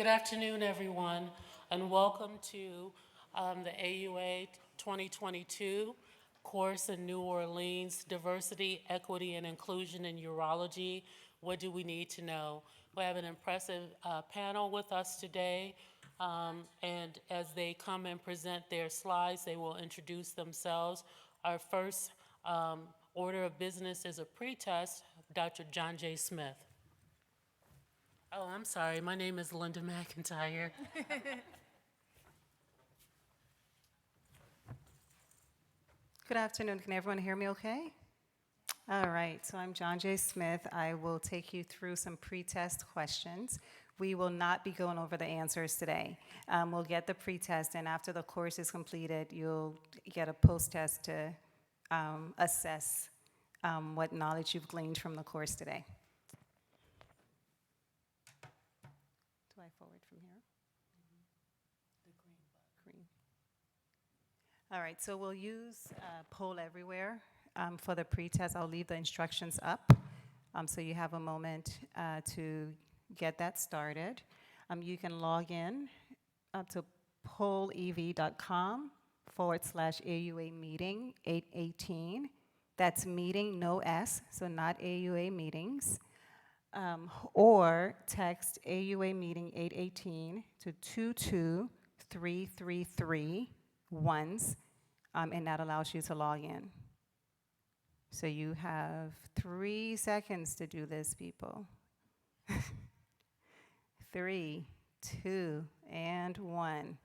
Good afternoon, everyone, and welcome to the AUA 2022 course in New Orleans, Diversity, Equity, and Inclusion in Urology. What do we need to know? We have an impressive panel with us today, and as they come and present their slides, they will introduce themselves. Our first order of business is a pretest, Dr. John J. Smith. Oh, I'm sorry. My name is Linda McIntyre. Good afternoon. Can everyone hear me okay? All right. So I'm John J. Smith. I will take you through some pretest questions. We will not be going over the answers today. We'll get the pretest, and after the course is completed, you'll get a post-test to assess what knowledge you've gleaned from the course today. Do I forward from here? Green. All right, so we'll use poll everywhere for the pretest. I'll leave the instructions up so you have a moment to get that started. You can log in to pollev.com/AUA meeting 818. That's meeting, no S, so not AUA meetings. Or text AUA meeting 818 to 22333 once, and that allows you to log in. So you have 3 seconds to do this, people. 3, 2, and 1.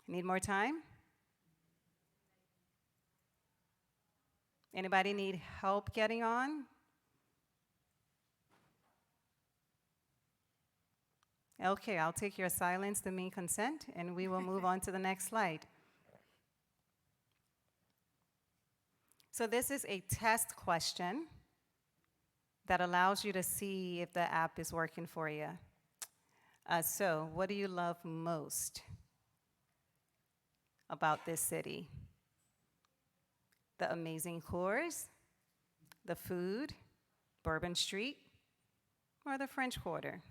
Need more time? Anybody need help getting on? Okay, I'll take your silence to mean consent, and we will move on to the next slide. So this is a test question that allows you to see if the app is working for you. So what do you love most about this city? The amazing cores, the food, Bourbon Street, or the French Quarter?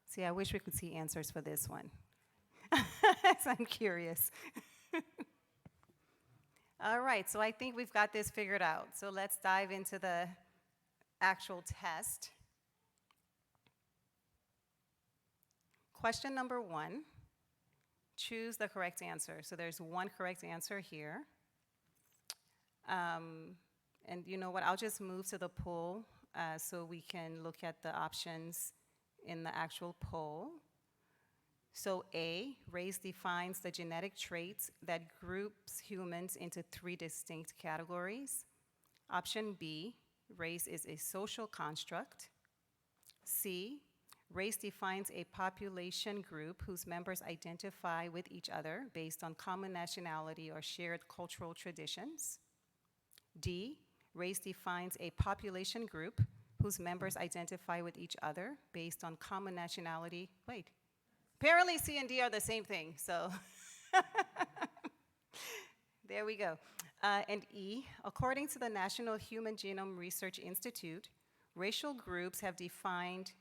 See, I wish we could see answers for this one. So I'm curious. All right, so I think we've got this figured out. So let's dive into the actual test. Question number 1, choose the correct answer. So there's one correct answer here. And you know what, I'll just move to the poll so we can look at the options in the actual poll. So A, race defines the genetic traits that groups humans into 3 distinct categories. Option B, race is a social construct. C, race defines a population group whose members identify with each other based on common nationality or shared cultural traditions. D, race defines a population group whose members identify with each other based on common nationality. Wait, apparently C and D are the same thing, so there we go. And E, according to the National Human Genome Research Institute, racial groups have defined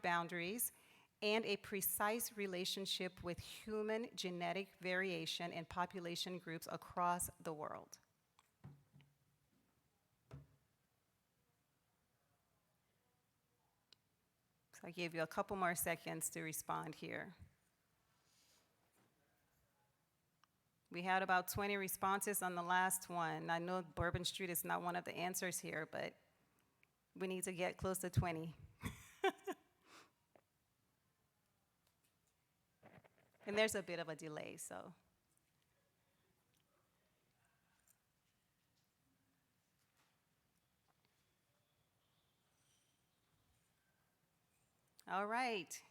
boundaries and a precise relationship with human genetic variation in population groups across the world. I gave you a couple more seconds to respond here. We had about 20 responses on the last one. I know Bourbon Street is not one of the answers here, but we need to get close to 20. And there's a bit of a delay, so. All right,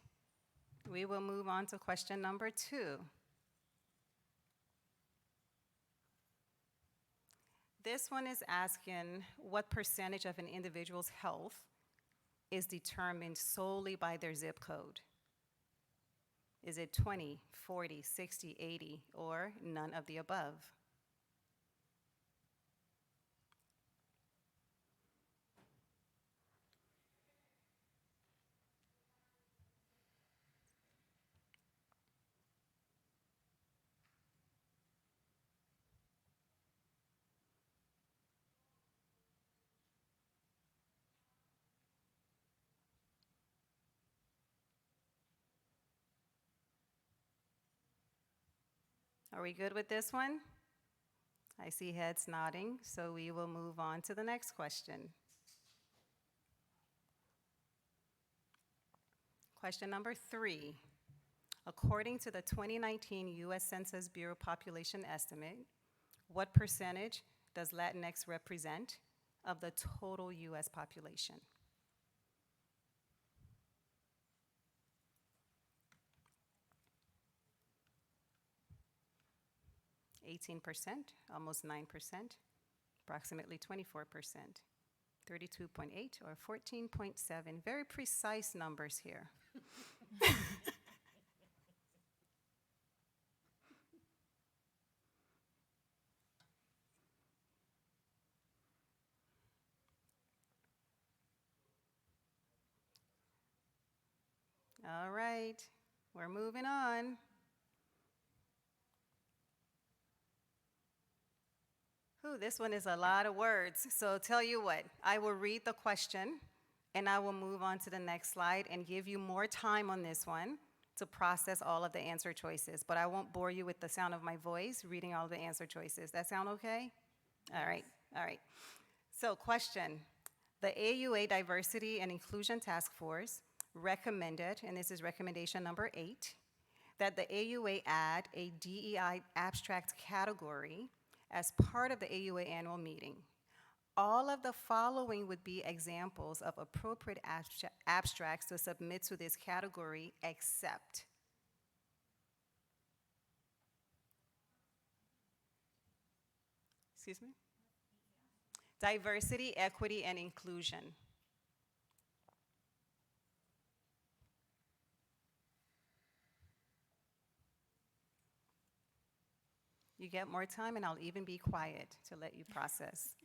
we will move on to question number 2. This one is asking what percentage of an individual's health is determined solely by their zip code. Is it 20, 40, 60, 80, or none of the above? Are we good with this one? I see heads nodding, so we will move on to the next question. Question number 3. According to the 2019 U.S. Census Bureau population estimate, what percentage does Latinx represent of the total U.S. population? 18%, almost 9%, approximately 24%, 32.8 or 14.7. Very precise numbers here. All right, we're moving on. Ooh, this one is a lot of words. So tell you what, I will read the question and I will move on to the next slide and give you more time on this one to process all of the answer choices. But I won't bore you with the sound of my voice reading all the answer choices. That sound okay? All right, all right. So question, the AUA Diversity and Inclusion Task Force recommended, and this is recommendation number 8, that the AUA add a DEI abstract category as part of the AUA annual meeting. All of the following would be examples of appropriate abstracts to submit to this category except. Excuse me? Diversity, equity, and inclusion. You get more time and I'll even be quiet to let you process.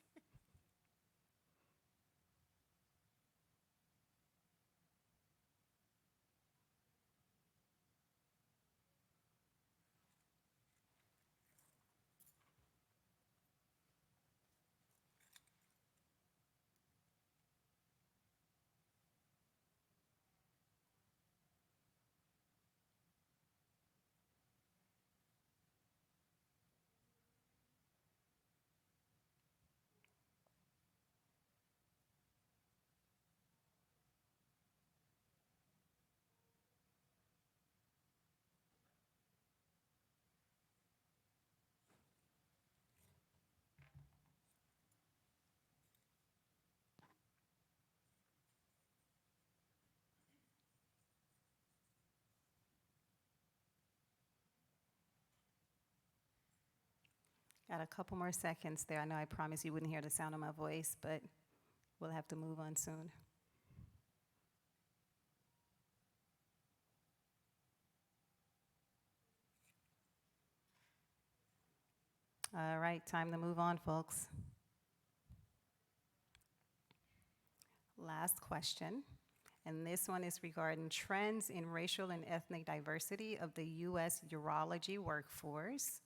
Got a couple more seconds there. I know I promised you wouldn't hear the sound of my voice, but we'll have to move on soon. All right, time to move on, folks. Last question, and this one is regarding trends in racial and ethnic diversity of the U.S. urology workforce.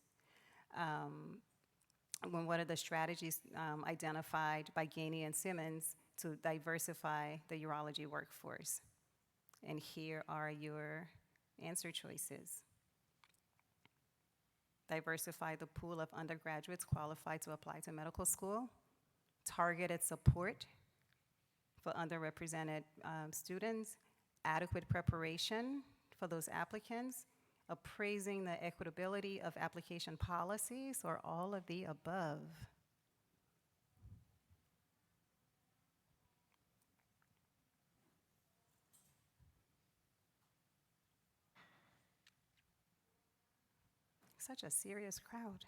What are the strategies identified by Gainey and Simmons to diversify the urology workforce? And here are your answer choices. Diversify the pool of undergraduates qualified to apply to medical school. Targeted support for underrepresented students. Adequate preparation for those applicants. Appraising the equitability of application policies, or all of the above. Such a serious crowd.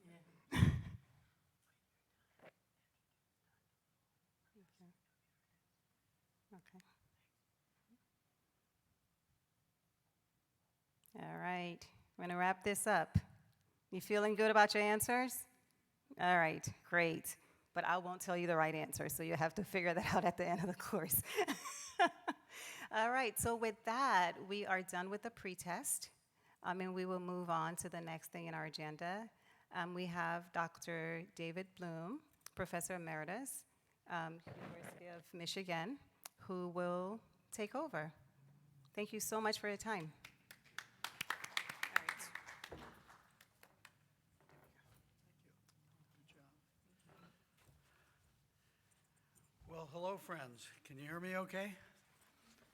Yeah. Okay. I'm going to wrap this up. You feeling good about your answers? All right, great. But I won't tell you the right answer, so you have to figure that out at the end of the course. All right, so with that, we are done with the pretest, and we will move on to the next thing in our agenda. We have Dr. David Bloom, Professor Emeritus, University of Michigan, who will take over. Thank you so much for your time. All right. Well, hello, friends. Can you hear me okay?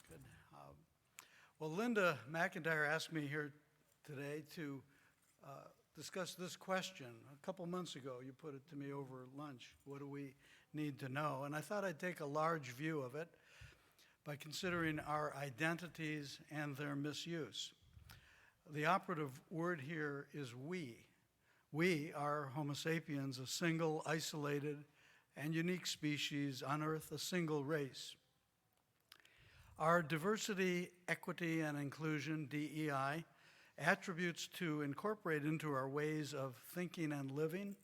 Good. Well, Linda McIntyre asked me here today to discuss this question. A couple months ago, you put it to me over lunch. What do we need to know? And I thought I'd take a large view of it by considering our identities and their misuse. The operative word here is we. We are Homo sapiens, a single, isolated, and unique species on Earth, a single race. Our diversity, equity, and inclusion, DEI, attributes to incorporate into our ways of thinking and living?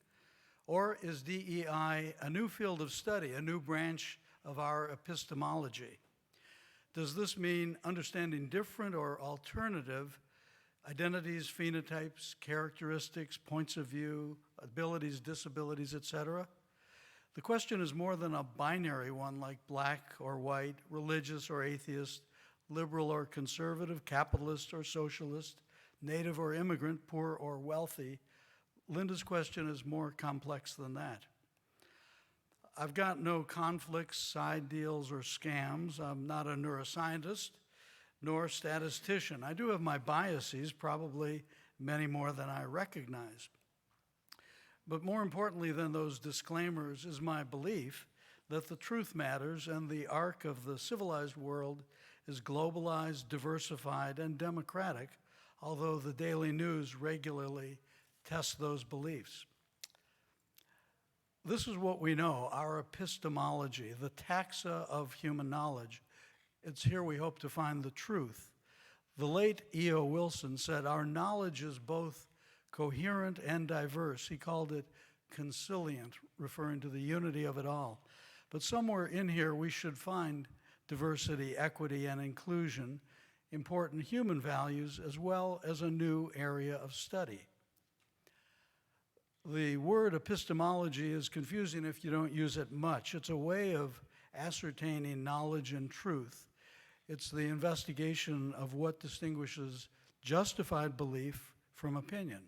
Or is DEI a new field of study, a new branch of our epistemology? Does this mean understanding different or alternative identities, phenotypes, characteristics, points of view, abilities, disabilities, etc.? The question is more than a binary one like black or white, religious or atheist, liberal or conservative, capitalist or socialist, native or immigrant, poor or wealthy. Linda's question is more complex than that. I've got no conflicts, side deals, or scams. I'm not a neuroscientist nor statistician. I do have my biases, probably many more than I recognize. But more importantly than those disclaimers is my belief that the truth matters and the arc of the civilized world is globalized, diversified, and democratic, although the daily news regularly tests those beliefs. This is what we know, our epistemology, the taxa of human knowledge. It's here we hope to find the truth. The late E.O. Wilson said, our knowledge is both coherent and diverse. He called it conciliant, referring to the unity of it all. But somewhere in here we should find diversity, equity, and inclusion, important human values, as well as a new area of study. The word epistemology is confusing if you don't use it much. It's a way of ascertaining knowledge and truth. It's the investigation of what distinguishes justified belief from opinion.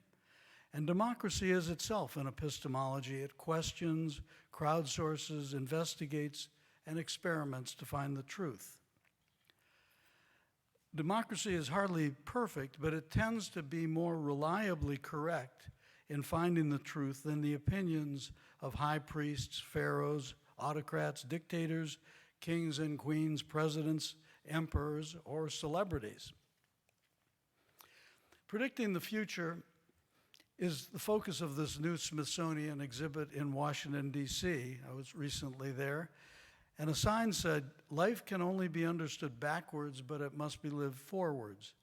And democracy is itself an epistemology. It questions, crowdsources, investigates, and experiments to find the truth. Democracy is hardly perfect, but it tends to be more reliably correct in finding the truth than the opinions of high priests, pharaohs, autocrats, dictators, kings and queens, presidents, emperors, or celebrities. Predicting the future is the focus of this new Smithsonian exhibit in Washington, D.C. I was recently there. And a sign said, life can only be understood backwards, but it must be lived forwards.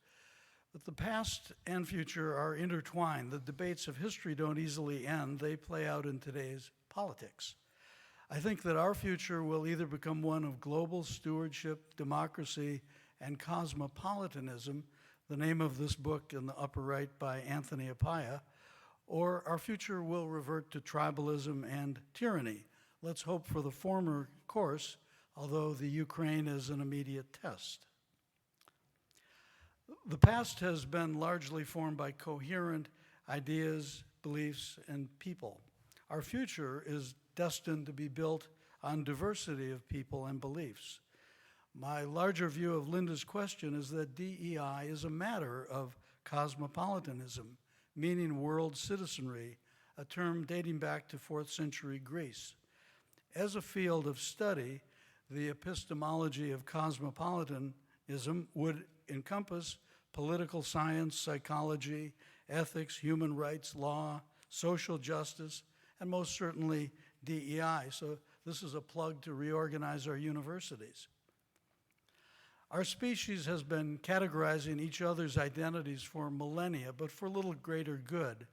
But the past and future are intertwined. The debates of history don't easily end. They play out in today's politics. I think that our future will either become one of global stewardship, democracy, and cosmopolitanism, the name of this book in the upper right by Anthony Appiah, or our future will revert to tribalism and tyranny. Let's hope for the former course, although the Ukraine is an immediate test. The past has been largely formed by coherent ideas, beliefs, and people. Our future is destined to be built on diversity of people and beliefs. My larger view of Linda's question is that DEI is a matter of cosmopolitanism, meaning world citizenry, a term dating back to 4th century Greece. As a field of study, the epistemology of cosmopolitanism would encompass political science, psychology, ethics, human rights, law, social justice, and most certainly DEI. So this is a plug to reorganize our universities. Our species has been categorizing each other's identities for millennia, but for little greater good.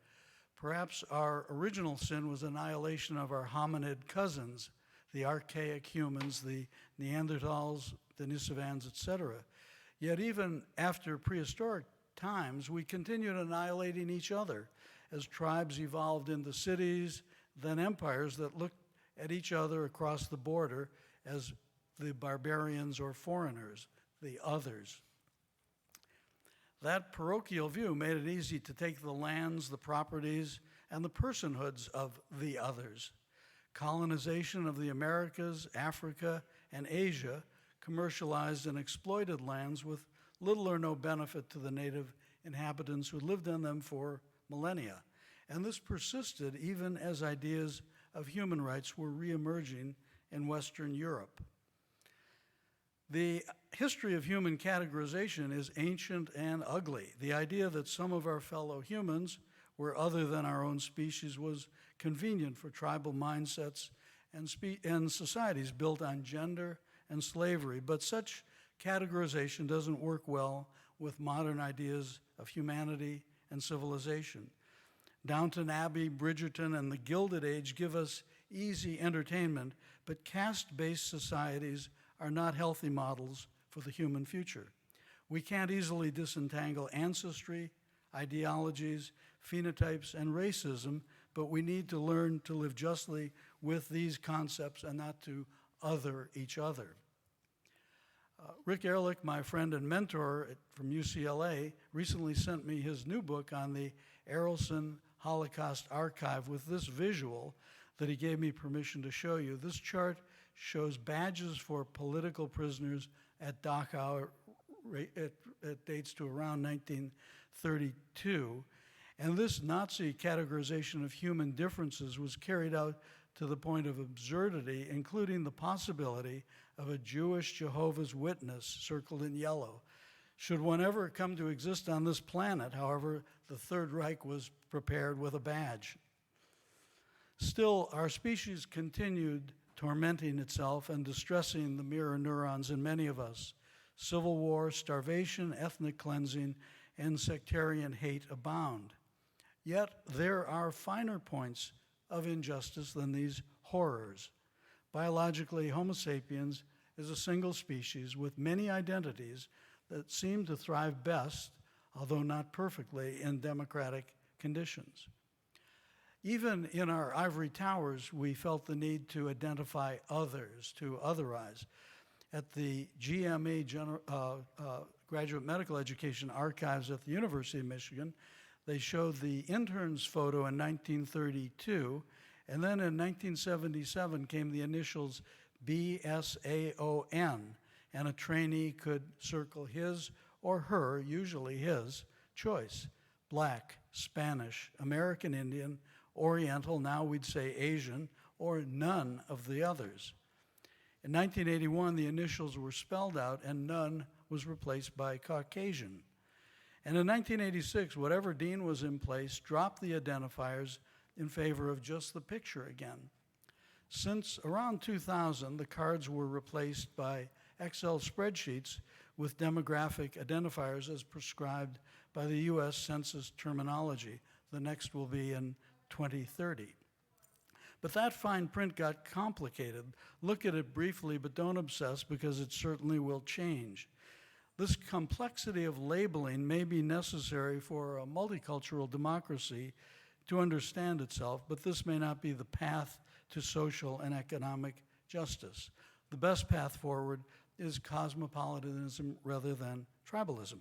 Perhaps our original sin was annihilation of our hominid cousins, the archaic humans, the Neanderthals, Denisovans, etc. Yet even after prehistoric times, we continued annihilating each other as tribes evolved into cities, then empires that looked at each other across the border as the barbarians or foreigners, the others. That parochial view made it easy to take the lands, the properties, and the personhoods of the others. Colonization of the Americas, Africa, and Asia commercialized and exploited lands with little or no benefit to the native inhabitants who lived in them for millennia. And this persisted even as ideas of human rights were reemerging in Western Europe. The history of human categorization is ancient and ugly. The idea that some of our fellow humans were other than our own species was convenient for tribal mindsets and societies built on gender and slavery, but such categorization doesn't work well with modern ideas of humanity and civilization. Downton Abbey, Bridgerton, and the Gilded Age give us easy entertainment, but caste-based societies are not healthy models for the human future. We can't easily disentangle ancestry, ideologies, phenotypes, and racism, but we need to learn to live justly with these concepts and not to other each other. Rick Ehrlich, my friend and mentor from UCLA, recently sent me his new book on the Arelson Holocaust Archive with this visual that he gave me permission to show you. This chart shows badges for political prisoners at Dachau. It dates to around 1932. And this Nazi categorization of human differences was carried out to the point of absurdity, including the possibility of a Jewish Jehovah's Witness circled in yellow. Should one ever come to exist on this planet, however, the Third Reich was prepared with a badge. Still, our species continued tormenting itself and distressing the mirror neurons in many of us. Civil war, starvation, ethnic cleansing, and sectarian hate abound. Yet there are finer points of injustice than these horrors. Biologically, Homo sapiens is a single species with many identities that seem to thrive best, although not perfectly, in democratic conditions. Even in our ivory towers, we felt the need to identify others, to otherize. At the GME, Graduate Medical Education Archives at the University of Michigan, they showed the intern's photo in 1932, and then in 1977 came the initials BSAON, and a trainee could circle his or her, usually his, choice: Black, Spanish, American Indian, Oriental, now we'd say Asian, or none of the others. In 1981, the initials were spelled out and none was replaced by Caucasian. And in 1986, whatever dean was in place dropped the identifiers in favor of just the picture again. Since around 2000, the cards were replaced by Excel spreadsheets with demographic identifiers as prescribed by the US Census terminology. The next will be in 2030. But that fine print got complicated. Look at it briefly, but don't obsess because it certainly will change. This complexity of labeling may be necessary for a multicultural democracy to understand itself, but this may not be the path to social and economic justice. The best path forward is cosmopolitanism rather than tribalism.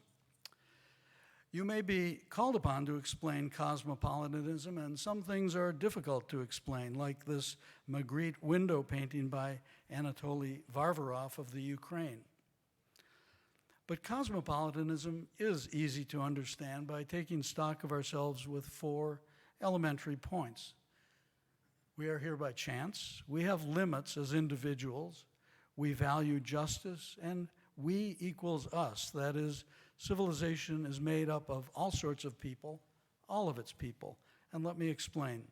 You may be called upon to explain cosmopolitanism, and some things are difficult to explain, like this Magritte window painting by Anatoly Varvarov of the Ukraine. But cosmopolitanism is easy to understand by taking stock of ourselves with 4 elementary points. We are here by chance. We have limits as individuals. We value justice, and we equals us. That is, civilization is made up of all sorts of people, all of its people. And let me explain.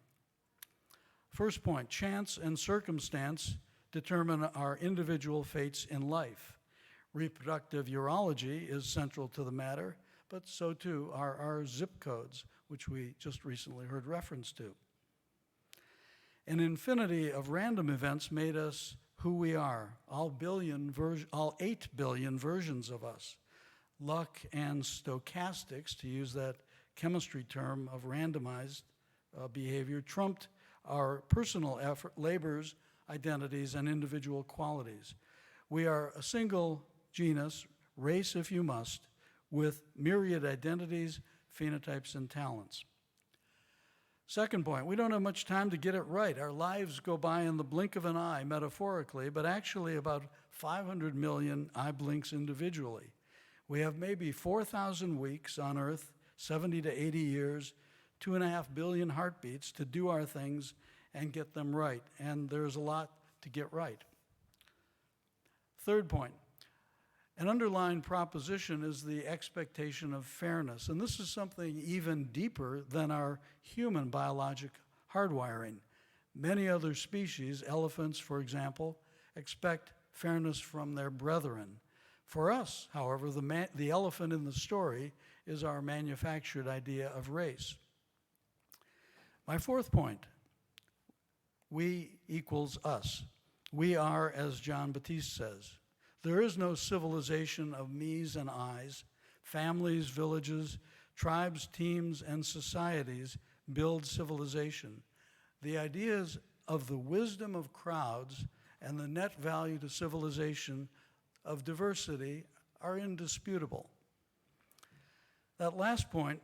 First point, chance and circumstance determine our individual fates in life. Reproductive urology is central to the matter, but so too are our zip codes, which we just recently heard reference to. An infinity of random events made us who we are, all 8 billion versions of us. Luck and stochastics, to use that chemistry term of randomized behavior, trumped our personal effort, labors, identities, and individual qualities. We are a single genus, race if you must, with myriad identities, phenotypes, and talents. Second point, we don't have much time to get it right. Our lives go by in the blink of an eye, metaphorically, but actually about 500 million eye blinks individually. We have maybe 4,000 weeks on Earth, 70 to 80 years, 2.5 billion heartbeats to do our things and get them right, and there's a lot to get right. Third point, an underlying proposition is the expectation of fairness, and this is something even deeper than our human biologic hardwiring. Many other species, elephants for example, expect fairness from their brethren. For us, however, the elephant in the story is our manufactured idea of race. My fourth point, we equals us. We are, as John Batiste says. There is no civilization of me's and I's. Families, villages, tribes, teams, and societies build civilization. The ideas of the wisdom of crowds and the net value to civilization of diversity are indisputable. That last point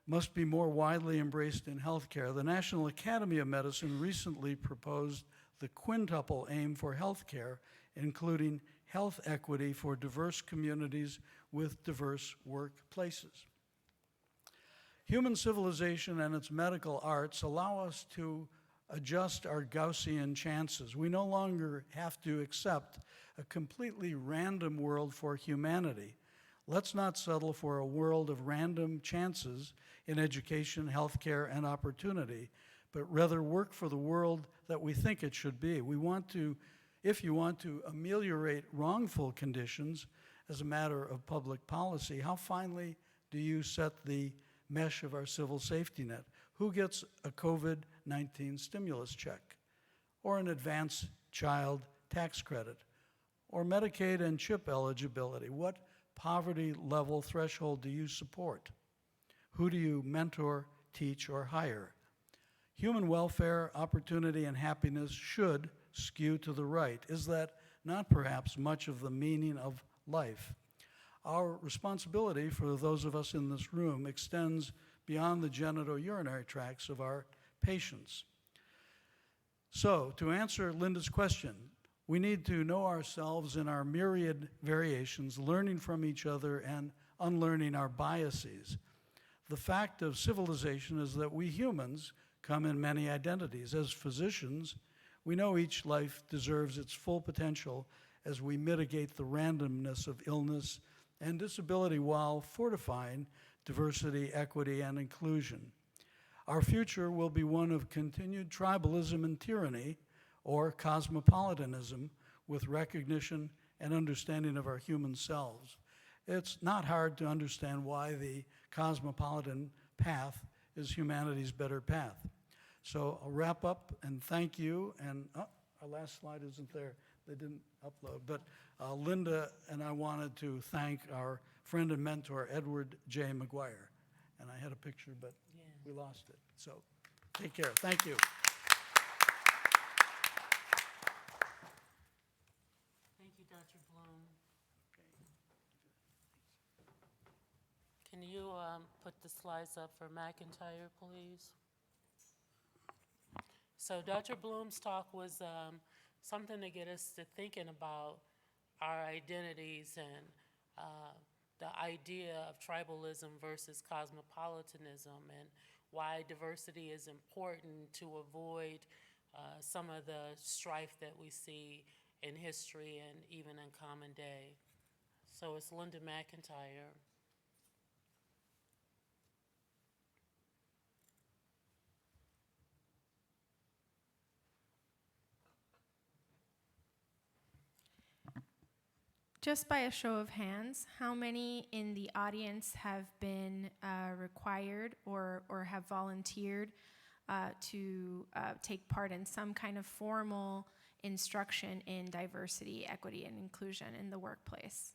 must be more widely embraced in healthcare. The National Academy of Medicine recently proposed the quintuple aim for healthcare, including health equity for diverse communities with diverse workplaces. Human civilization and its medical arts allow us to adjust our Gaussian chances. We no longer have to accept a completely random world for humanity. Let's not settle for a world of random chances in education, healthcare, and opportunity, but rather work for the world that we think it should be. If you want to ameliorate wrongful conditions as a matter of public policy, how finely do you set the mesh of our civil safety net? Who gets a COVID-19 stimulus check, or an advanced child tax credit, or Medicaid and CHIP eligibility? What poverty level threshold do you support? Who do you mentor, teach, or hire? Human welfare, opportunity, and happiness should skew to the right. Is that not perhaps much of the meaning of life? Our responsibility for those of us in this room extends beyond the genitourinary tracts of our patients. So, to answer Linda's question, we need to know ourselves in our myriad variations, learning from each other and unlearning our biases. The fact of civilization is that we humans come in many identities. As physicians, we know each life deserves its full potential as we mitigate the randomness of illness and disability while fortifying diversity, equity, and inclusion. Our future will be one of continued tribalism and tyranny, or cosmopolitanism with recognition and understanding of our human selves. It's not hard to understand why the cosmopolitan path is humanity's better path. So I'll wrap up and thank you. And our last slide isn't there. They didn't upload. But Linda and I wanted to thank our friend and mentor, Edward J. McGuire. And I had a picture, but we lost it. So take care. Thank you. Thank you, Dr. Bloom. Can you put the slides up for McIntyre, please? So Dr. Bloom's talk was something to get us to thinking about our identities and the idea of tribalism versus cosmopolitanism, and why diversity is important to avoid some of the strife that we see in history and even in common day. So it's Linda McIntyre. Just by a show of hands, how many in the audience have been required or have volunteered to take part in some kind of formal instruction in diversity, equity, and inclusion in the workplace?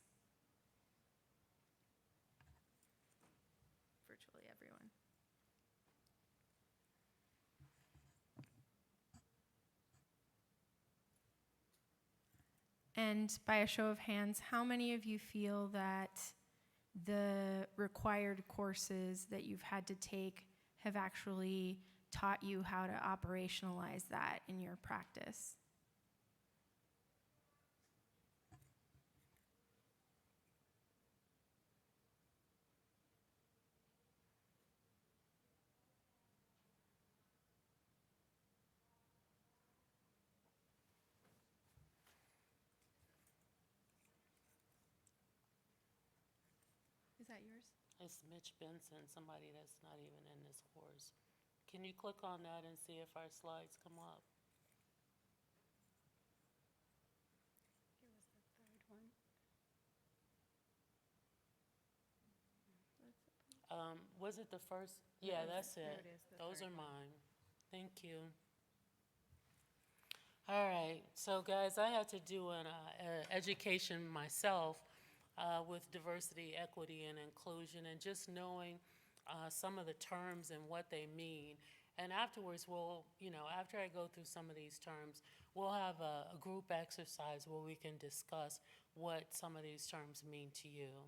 Virtually everyone. And by a show of hands, how many of you feel that the required courses that you've had to take have actually taught you how to operationalize that in your practice? Is that yours? It's Mitch Benson, somebody that's not even in this course. Can you click on that and see if our slides come up? Here was the third one. Was it the first? Yeah, that's There it. it is, the Those third are one. mine. Thank you. All right, so guys, I had to do an education myself with diversity, equity, and inclusion, and just knowing some of the terms and what they mean. And afterwards, after I go through some of these terms, we'll have a group exercise where we can discuss what some of these terms mean to you.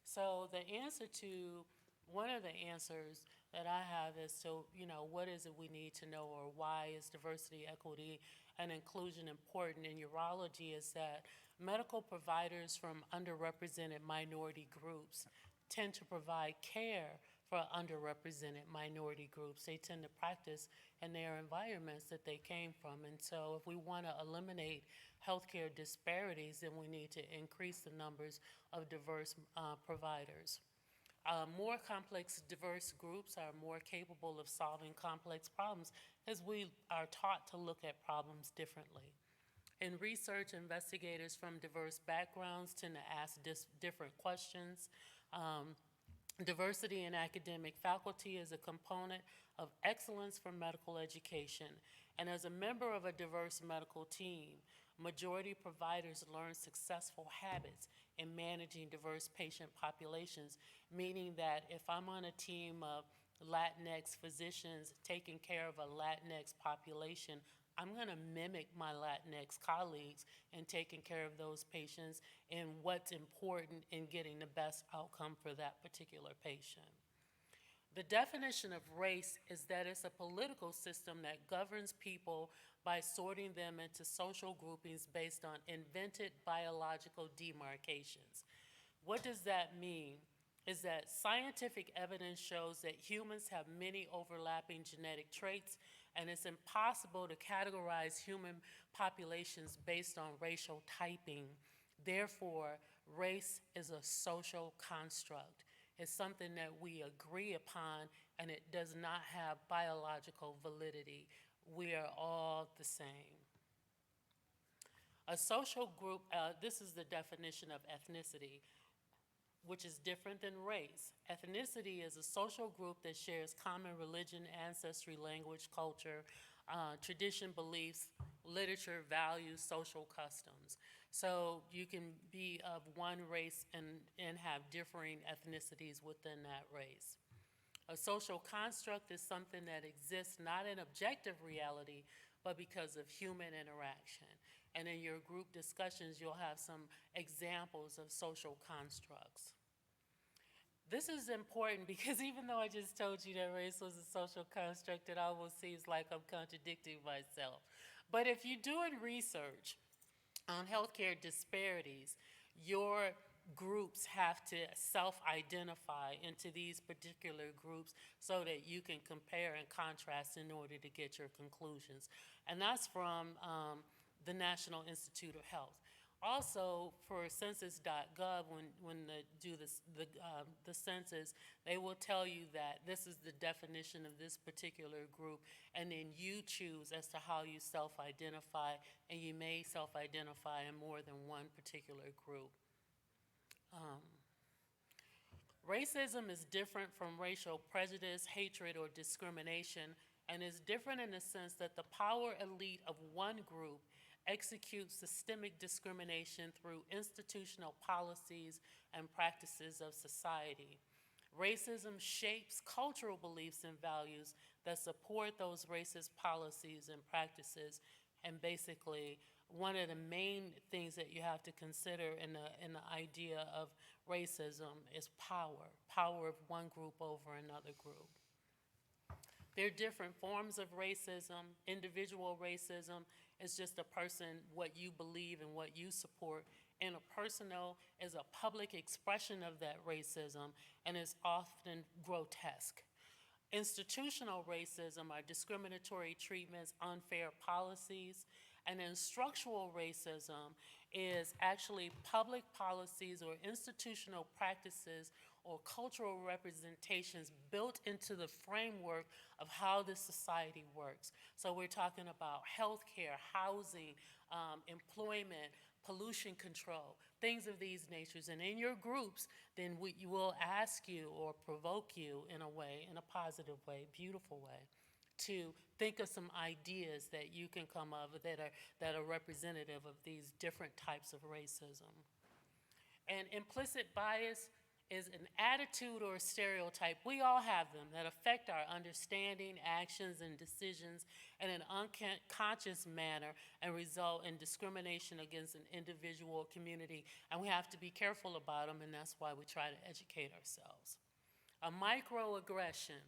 So the answer to one of the answers that I have is to, what is it we need to know, or why is diversity, equity, and inclusion important in urology, is that medical providers from underrepresented minority groups tend to provide care for underrepresented minority groups. They tend to practice in their environments that they came from. And so if we want to eliminate healthcare disparities, then we need to increase the numbers of diverse providers. More complex, diverse groups are more capable of solving complex problems as we are taught to look at problems differently. In research, investigators from diverse backgrounds tend to ask different questions. Diversity in academic faculty is a component of excellence for medical education. And as a member of a diverse medical team, majority providers learn successful habits in managing diverse patient populations, meaning that if I'm on a team of Latinx physicians taking care of a Latinx population, I'm going to mimic my Latinx colleagues in taking care of those patients and what's important in getting the best outcome for that particular patient. The definition of race is that it's a political system that governs people by sorting them into social groupings based on invented biological demarcations. What does that mean? Is that scientific evidence shows that humans have many overlapping genetic traits, and it's impossible to categorize human populations based on racial typing. Therefore, race is a social construct. It's something that we agree upon, and it does not have biological validity. We are all the same. A social group, this is the definition of ethnicity, which is different than race. Ethnicity is a social group that shares common religion, ancestry, language, culture, tradition, beliefs, literature, values, social customs. So you can be of one race and have differing ethnicities within that race. A social construct is something that exists not in objective reality, but because of human interaction. And in your group discussions, you'll have some examples of social constructs. This is important because even though I just told you that race was a social construct, it almost seems like I'm contradicting myself. But if you're doing research on healthcare disparities, your groups have to self-identify into these particular groups so that you can compare and contrast in order to get your conclusions. And that's from the National Institute of Health. Also, for census.gov, when do the census, they will tell you that this is the definition of this particular group, and then you choose as to how you self-identify, and you may self-identify in more than one particular group. Racism is different from racial prejudice, hatred, or discrimination, and is different in the sense that the power elite of one group executes systemic discrimination through institutional policies and practices of society. Racism shapes cultural beliefs and values that support those racist policies and practices, and basically, one of the main things that you have to consider in the idea of racism is power of one group over another group. There are different forms of racism. Individual racism is just a person, what you believe and what you support. Interpersonal is a public expression of that racism and is often grotesque. Institutional racism are discriminatory treatments, unfair policies, and then structural racism is actually public policies or institutional practices or cultural representations built into the framework of how the society works. So we're talking about healthcare, housing, employment, pollution control, things of these natures. And in your groups, then we will ask you or provoke you in a way, in a positive way, beautiful way, to think of some ideas that you can come up with that are representative of these different types of racism. And implicit bias is an attitude or a stereotype, we all have them, that affect our understanding, actions, and decisions in an unconscious manner and result in discrimination against an individual or community. And we have to be careful about them, and that's why we try to educate ourselves. A microaggression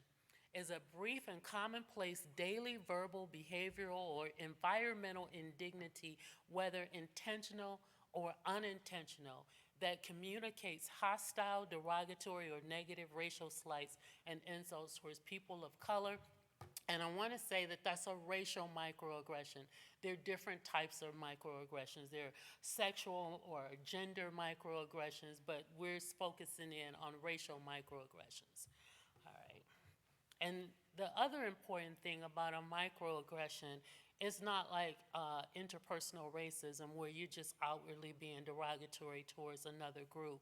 is a brief and commonplace daily verbal, behavioral, or environmental indignity, whether intentional or unintentional, that communicates hostile, derogatory, or negative racial slights and insults towards people of color. And I want to say that that's a racial microaggression. There are different types of microaggressions. There are sexual or gender microaggressions, but we're focusing in on racial microaggressions. All right. And the other important thing about a microaggression is not like interpersonal racism where you're just outwardly being derogatory towards another group.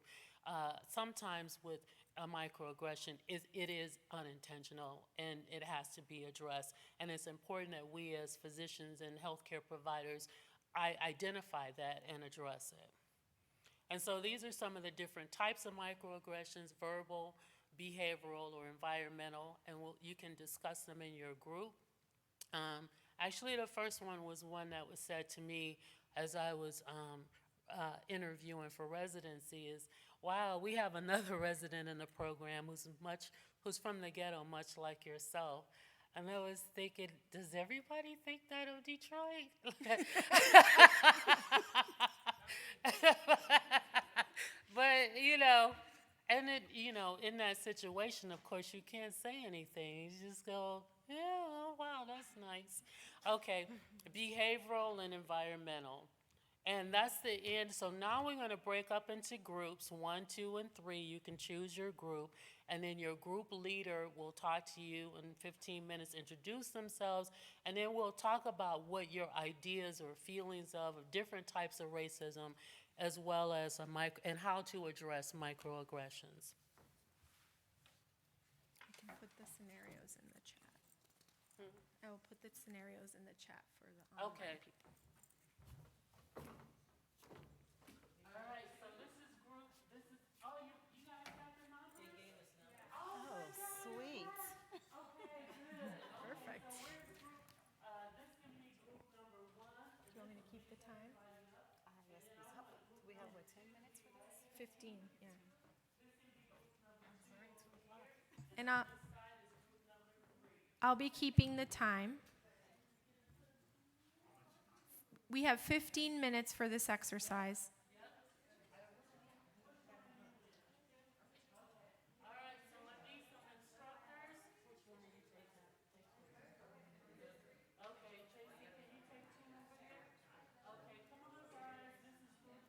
Sometimes with a microaggression, it is unintentional and it has to be addressed. And it's important that we as physicians and healthcare providers identify that and address it. And so these are some of the different types of microaggressions: verbal, behavioral, or environmental, and you can discuss them in your group. Actually, the first one was one that was said to me as I was interviewing for residency is, wow, we have another resident in the program who's from the ghetto, much like yourself. And I was thinking, does everybody think that of Detroit? But, and it, in that situation, of course, you can't say anything. You just go, yeah, oh, wow, that's nice. Okay, behavioral and environmental. And that's the end. So now we're going to break up into groups, 1, 2, and 3. You can choose your group. And then your group leader will talk to you in 15 minutes, introduce themselves, and then we'll talk about what your ideas or feelings of different types of racism, as well as and how to address microaggressions. I can put the scenarios in the chat. I will put the scenarios in the chat for the online people. All right, so this is, you guys got the numbers? They gave us numbers. Oh, sweet. Okay, good. Perfect. So where's group, this can be group number 1. Do you want me to keep the time? Yes, please. We have, 10 minutes for this? 15, yeah. All right, 2 o'clock. And I'll be keeping the time. We have 15 minutes for this exercise. All right, so I need some instructors. Which one are you taking? Okay, Tracy, can you take 2 over here? Okay, come on, guys. This is group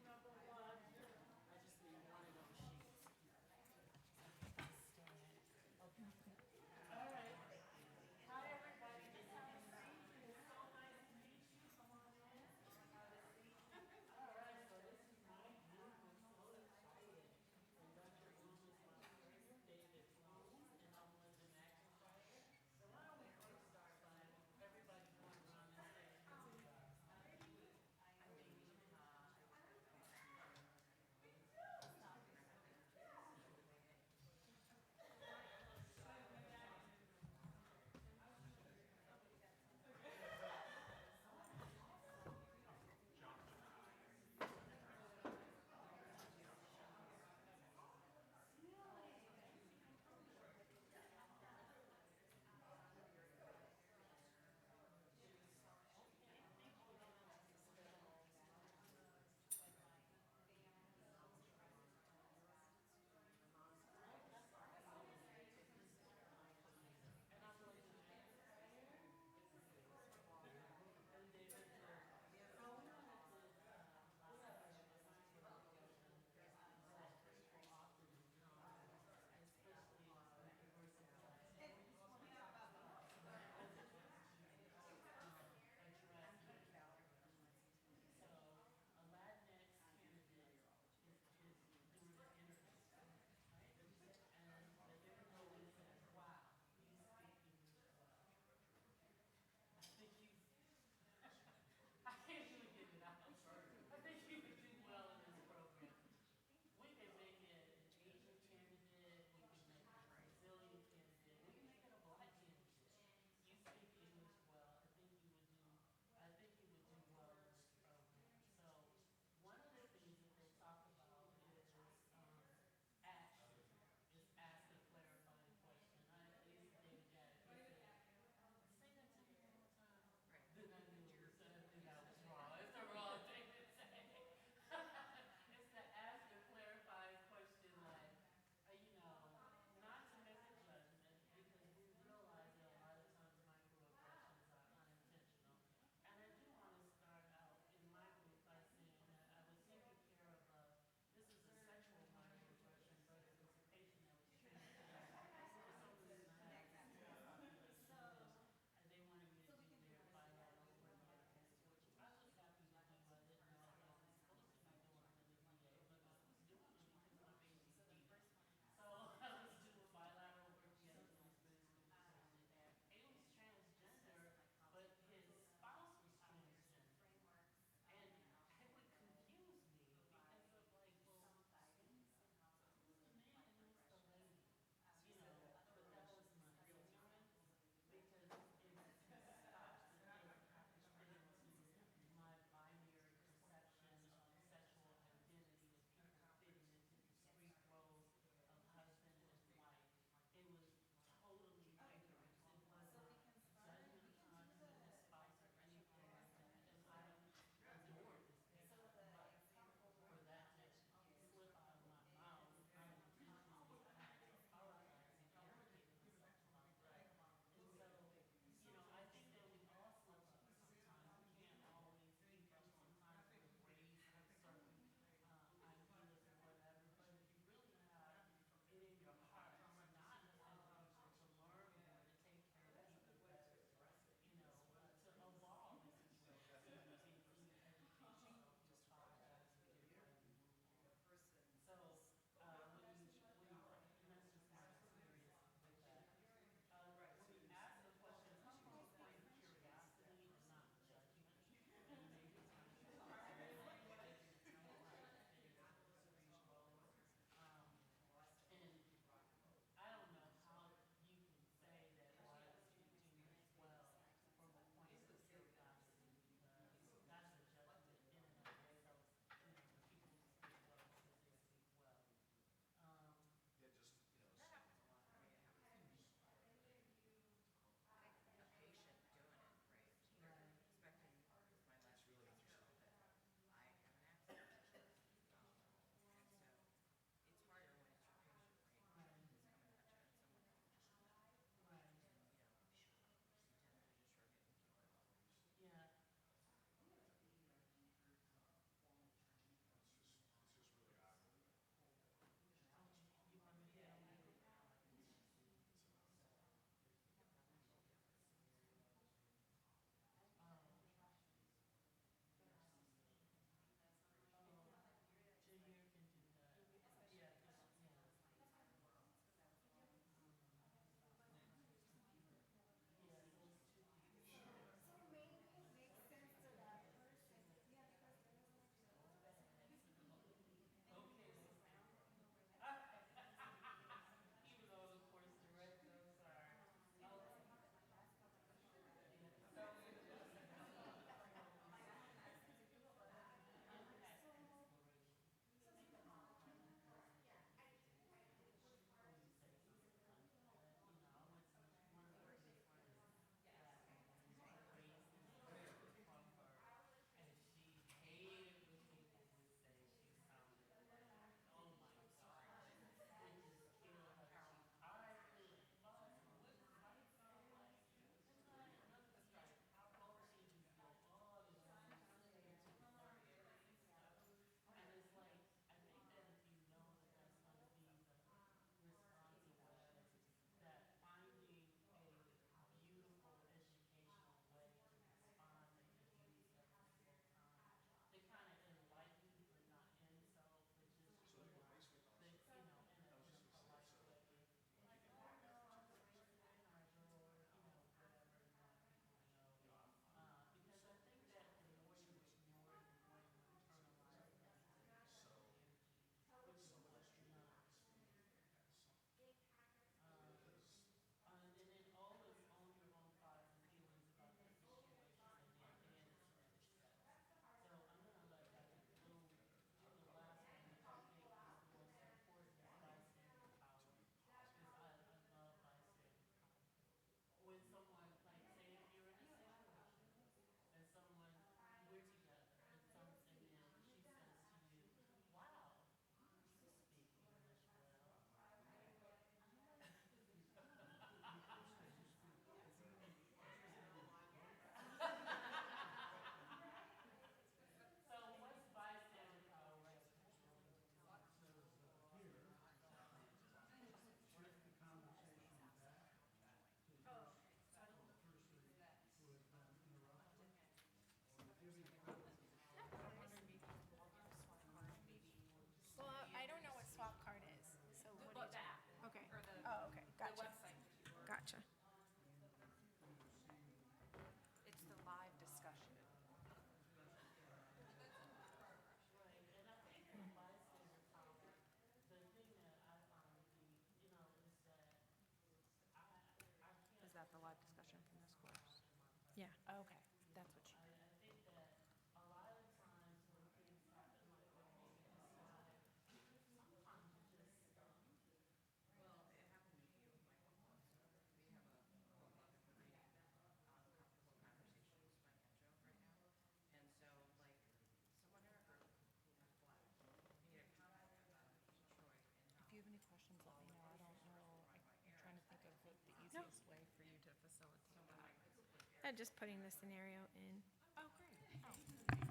Just putting the scenario in. Oh, great. Oh,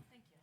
thank you.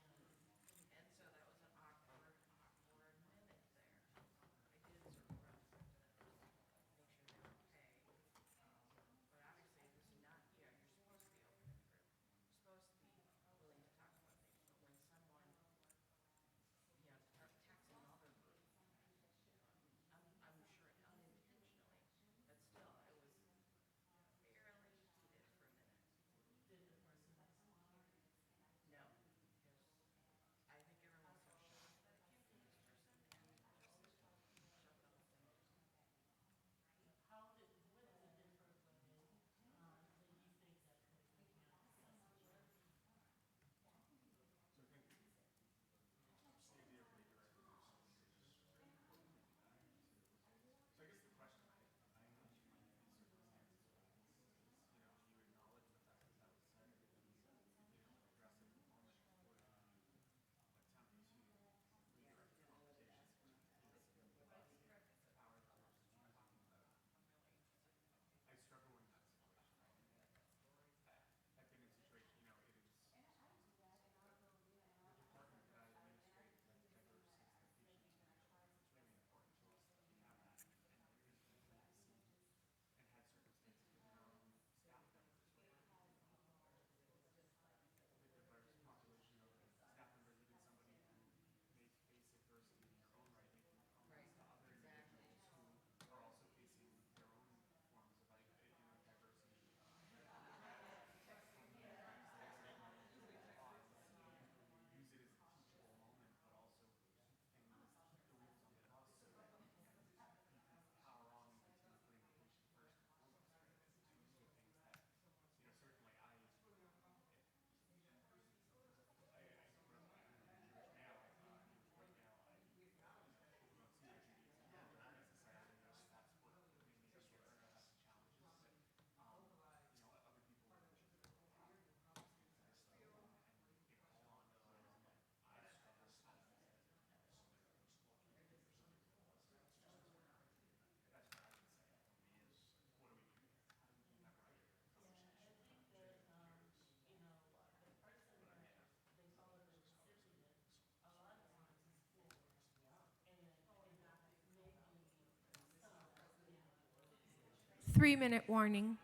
Three-minute warning.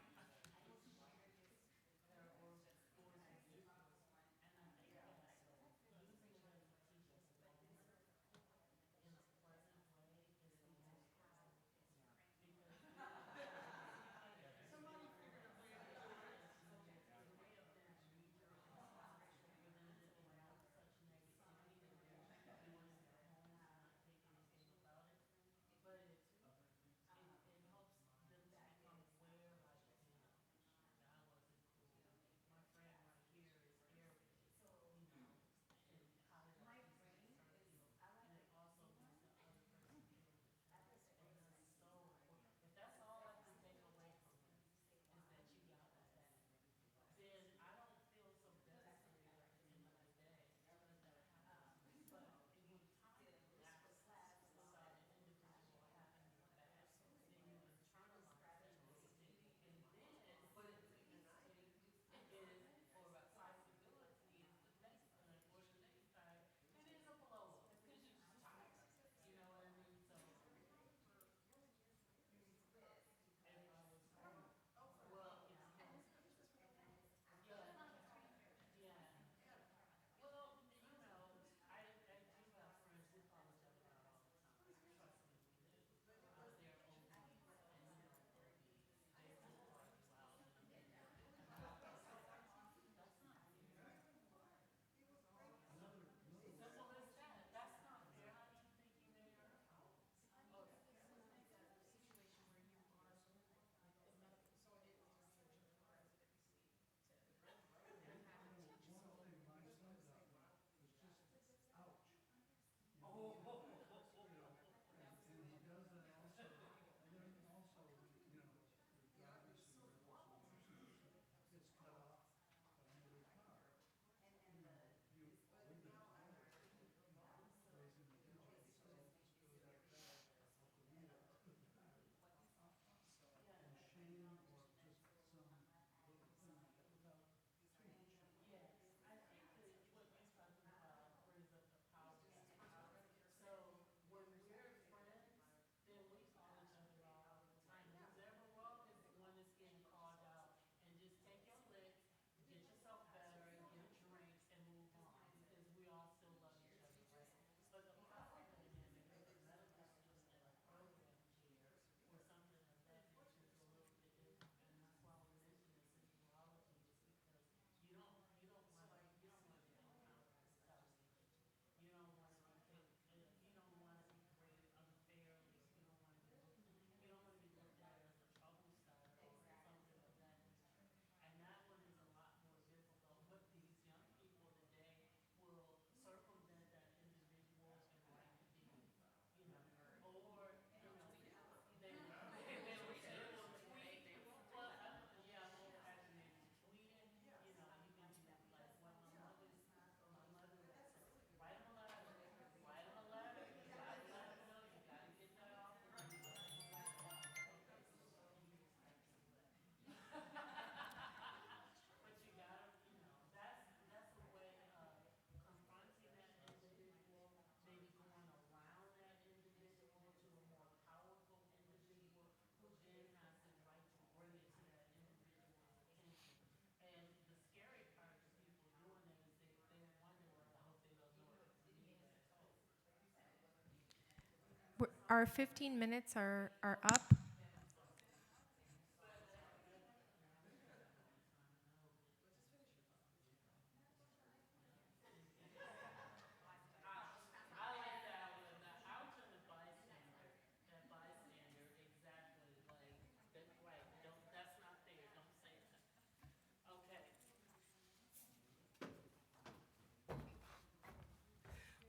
Our 15 minutes are up.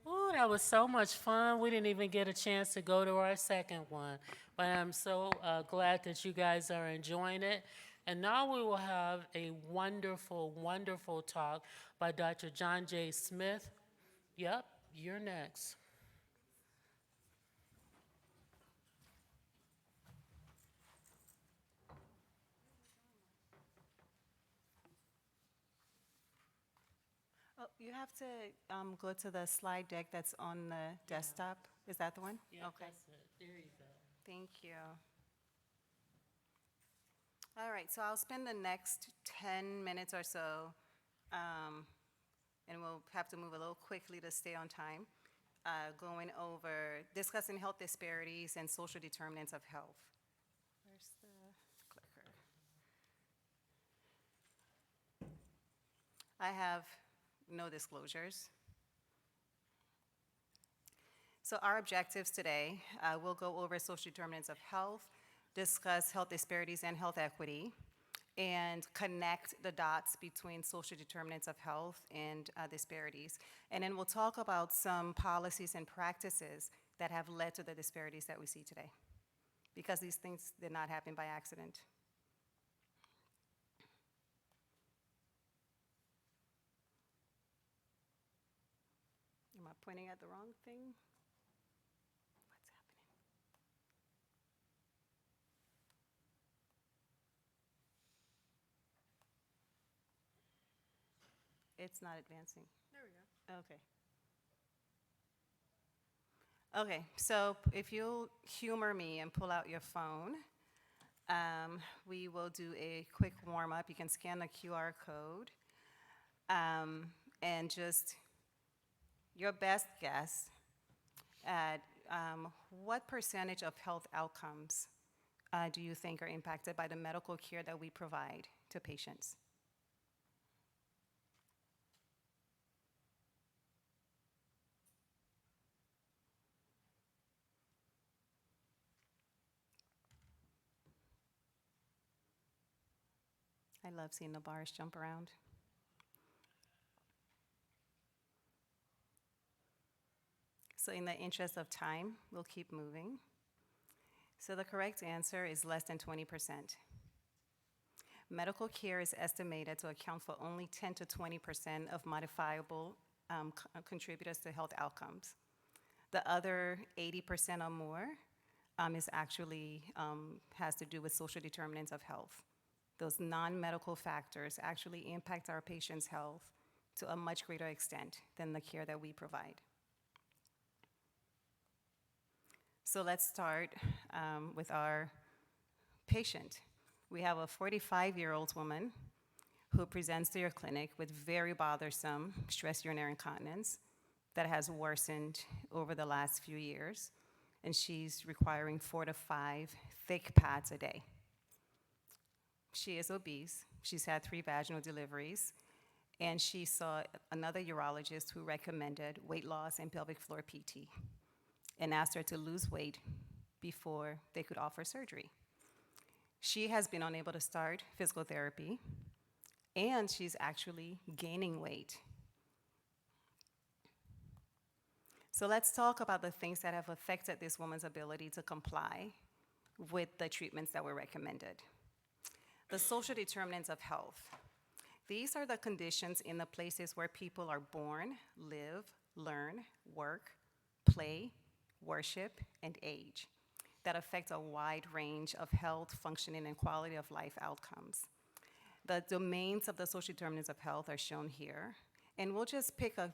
Ooh, that was so much fun. We didn't even get a chance to go to our second one. But I'm so glad that you guys are enjoying it. And now we will have a wonderful, wonderful talk by Dr. John J. Smith. Yep, you're next. Oh, you have to go to the slide deck that's on the desktop. Is that the one? Yeah, Okay, that's it. There you go. thank you. All right, so I'll spend the next 10 minutes or so, and we'll have to move a little quickly to stay on time, going over discussing health disparities and social determinants of health. Where's the clicker? I have no disclosures. So our objectives today, we'll go over social determinants of health, discuss health disparities and health equity, and connect the dots between social determinants of health and disparities. And then we'll talk about some policies and practices that have led to the disparities that we see today, because these things did not happen by accident. Am I pointing at the wrong thing? What's happening? It's not advancing. There we go. Okay. Okay, so if you'll humor me and pull out your phone, we will do a quick warm-up. You can scan the QR code, and just your best guess at what percentage of health outcomes do you think are impacted by the medical care that we provide to patients? I love seeing the bars jump around. So in the interest of time, we'll keep moving. So the correct answer is less than 20%. Medical care is estimated to account for only 10 to 20% of modifiable contributors to health outcomes. The other 80% or more is actually has to do with social determinants of health. Those non-medical factors actually impact our patients' health to a much greater extent than the care that we provide. So let's start with our patient. We have a 45-year-old woman who presents to your clinic with very bothersome stress urinary incontinence that has worsened over the last few years, and she's requiring 4 to 5 thick pads a day. She is obese, she's had 3 vaginal deliveries, and she saw another urologist who recommended weight loss and pelvic floor PT and asked her to lose weight before they could offer surgery. She has been unable to start physical therapy, and she's actually gaining weight. So let's talk about the things that have affected this woman's ability to comply with the treatments that were recommended. The social determinants of health. These are the conditions in the places where people are born, live, learn, work, play, worship, and age that affect a wide range of health, functioning, and quality of life outcomes. The domains of the social determinants of health are shown here, and we'll just pick a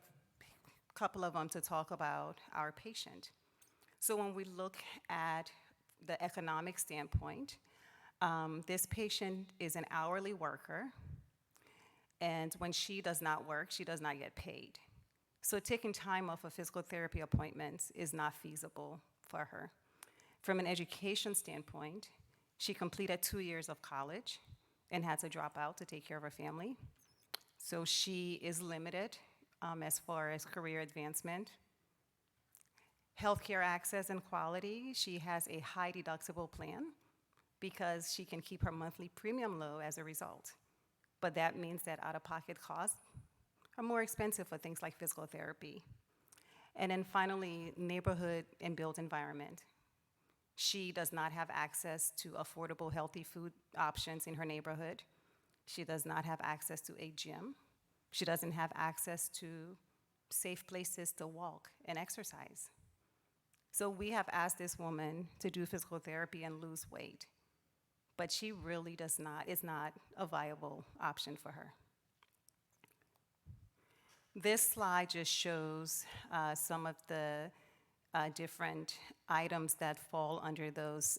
couple of them to talk about our patient. So when we look at the economic standpoint, this patient is an hourly worker, and when she does not work, she does not get paid. So taking time off of physical therapy appointments is not feasible for her. From an education standpoint, she completed 2 years of college and had to drop out to take care of her family. So she is limited as far as career advancement. Healthcare access and quality, she has a high deductible plan because she can keep her monthly premium low as a result. But that means that out-of-pocket costs are more expensive for things like physical therapy. And then finally, neighborhood and built environment. She does not have access to affordable, healthy food options in her neighborhood. She does not have access to a gym. She doesn't have access to safe places to walk and exercise. So we have asked this woman to do physical therapy and lose weight, but she really is not a viable option for her. This slide just shows some of the different items that fall under those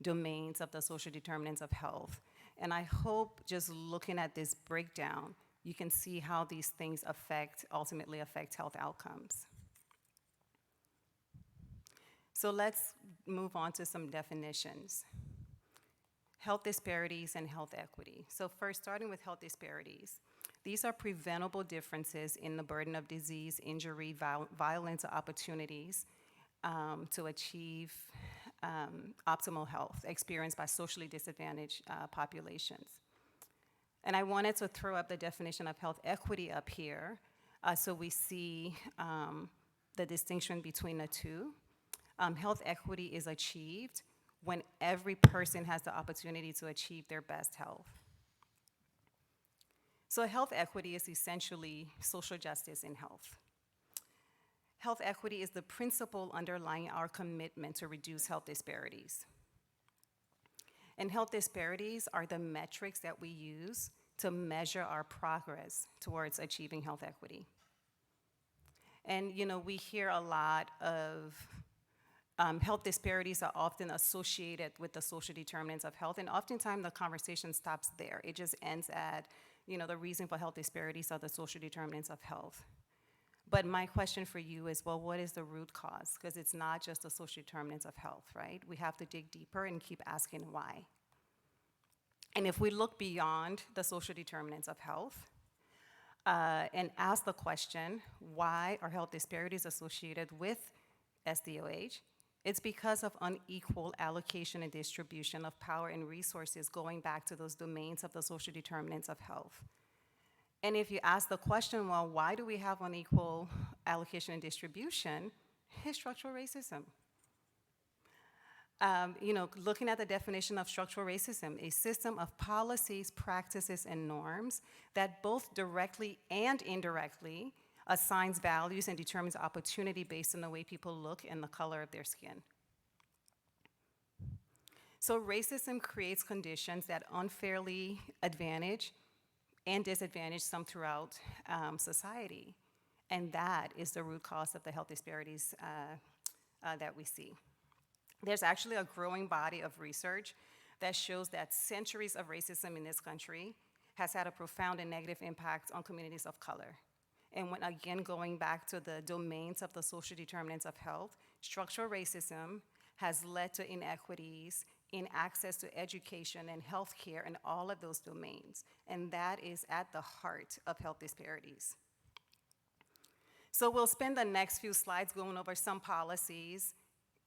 domains of the social determinants of health. And I hope just looking at this breakdown, you can see how these things ultimately affect health outcomes. So let's move on to some definitions. Health disparities and health equity. So first, starting with health disparities. These are preventable differences in the burden of disease, injury, violence, or opportunities to achieve optimal health experienced by socially disadvantaged populations. And I wanted to throw up the definition of health equity up here so we see the distinction between the two. Health equity is achieved when every person has the opportunity to achieve their best health. So health equity is essentially social justice in health. Health equity is the principle underlying our commitment to reduce health disparities. And health disparities are the metrics that we use to measure our progress towards achieving health equity. And we hear a lot of health disparities are often associated with the social determinants of health, and oftentimes the conversation stops there. It just ends at, the reason for health disparities are the social determinants of health. But my question for you is, well, what is the root cause? Because it's not just the social determinants of health, right? We have to dig deeper and keep asking why. And if we look beyond the social determinants of health and ask the question, why are health disparities associated with SDOH? It's because of unequal allocation and distribution of power and resources going back to those domains of the social determinants of health. And if you ask the question, well, why do we have unequal allocation and distribution? It's structural racism. Looking at the definition of structural racism, a system of policies, practices, and norms that both directly and indirectly assigns values and determines opportunity based on the way people look and the color of their skin. So racism creates conditions that unfairly advantage and disadvantage some throughout society. And that is the root cause of the health disparities that we see. There's actually a growing body of research that shows that centuries of racism in this country has had a profound and negative impact on communities of color. And when, again, going back to the domains of the social determinants of health, structural racism has led to inequities in access to education and healthcare and all of those domains. And that is at the heart of health disparities. So we'll spend the next few slides going over some policies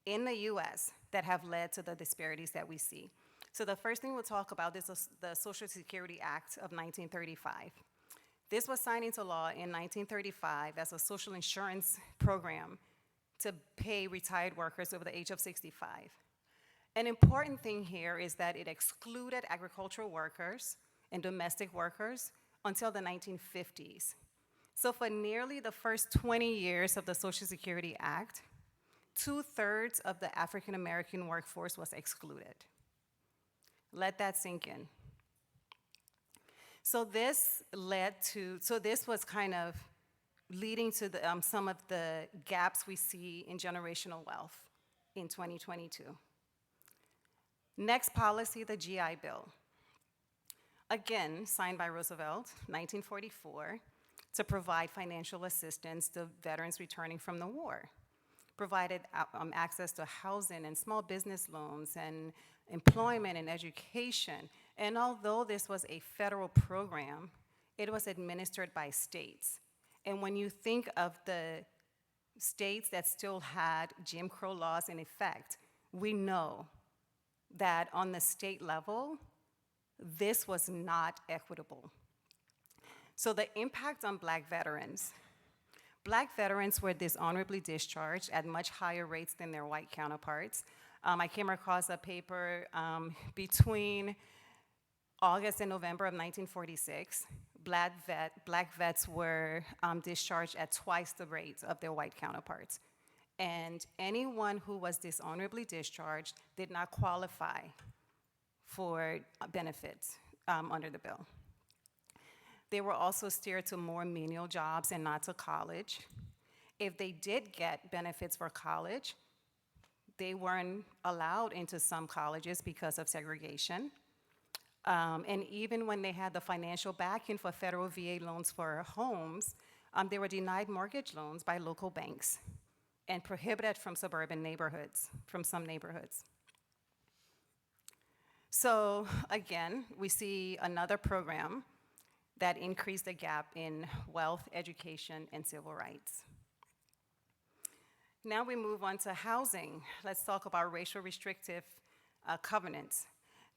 in the US that have led to the disparities that we see. So the first thing we'll talk about is the Social Security Act of 1935. This was signed into law in 1935 as a social insurance program to pay retired workers over the age of 65. An important thing here is that it excluded agricultural workers and domestic workers until the 1950s. So for nearly the first 20 years of the Social Security Act, 2/3 of the African American workforce was excluded. Let that sink in. So this was kind of leading to some of the gaps we see in generational wealth in 2022. Next policy, the GI Bill. Again, signed by Roosevelt, 1944, to provide financial assistance to veterans returning from the war. provided access to housing and small business loans and employment and education. And although this was a federal program, it was administered by states. And when you think of the states that still had Jim Crow laws in effect, we know that on the state level, this was not equitable. So the impact on Black veterans. Black veterans were dishonorably discharged at much higher rates than their white counterparts. I came across a paper between August and November of 1946. Black vets were discharged at twice the rate of their white counterparts. And anyone who was dishonorably discharged did not qualify for benefits under the bill. They were also steered to more menial jobs and not to college. If they did get benefits for college, they weren't allowed into some colleges because of segregation. And even when they had the financial backing for federal VA loans for homes, they were denied mortgage loans by local banks and prohibited from suburban neighborhoods, from some neighborhoods. So again, we see another program that increased the gap in wealth, education, and civil rights. Now we move on to housing. Let's talk about racial restrictive covenants.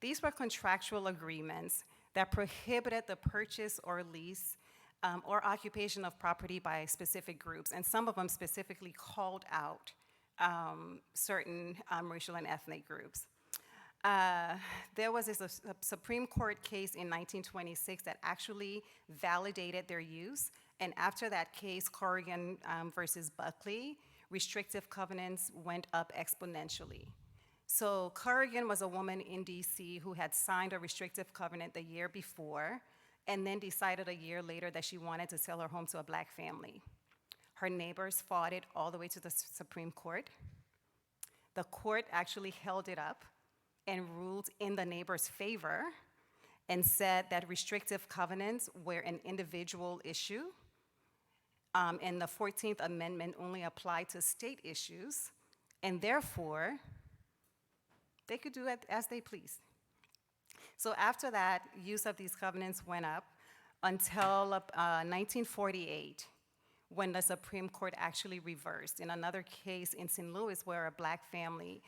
These were contractual agreements that prohibited the purchase or lease or occupation of property by specific groups, and some of them specifically called out certain racial and ethnic groups. There was a Supreme Court case in 1926 that actually validated their use, and after that case, Corrigan versus Buckley, restrictive covenants went up exponentially. So Corrigan was a woman in DC who had signed a restrictive covenant the year before, and then decided a year later that she wanted to sell her home to a Black family. Her neighbors fought it all the way to the Supreme Court. The court actually held it up and ruled in the neighbor's favor and said that restrictive covenants were an individual issue, and the 14th Amendment only applied to state issues, and therefore, they could do it as they pleased. So after that, use of these covenants went up until 1948, when the Supreme Court actually reversed in another case in St. Louis where a Black family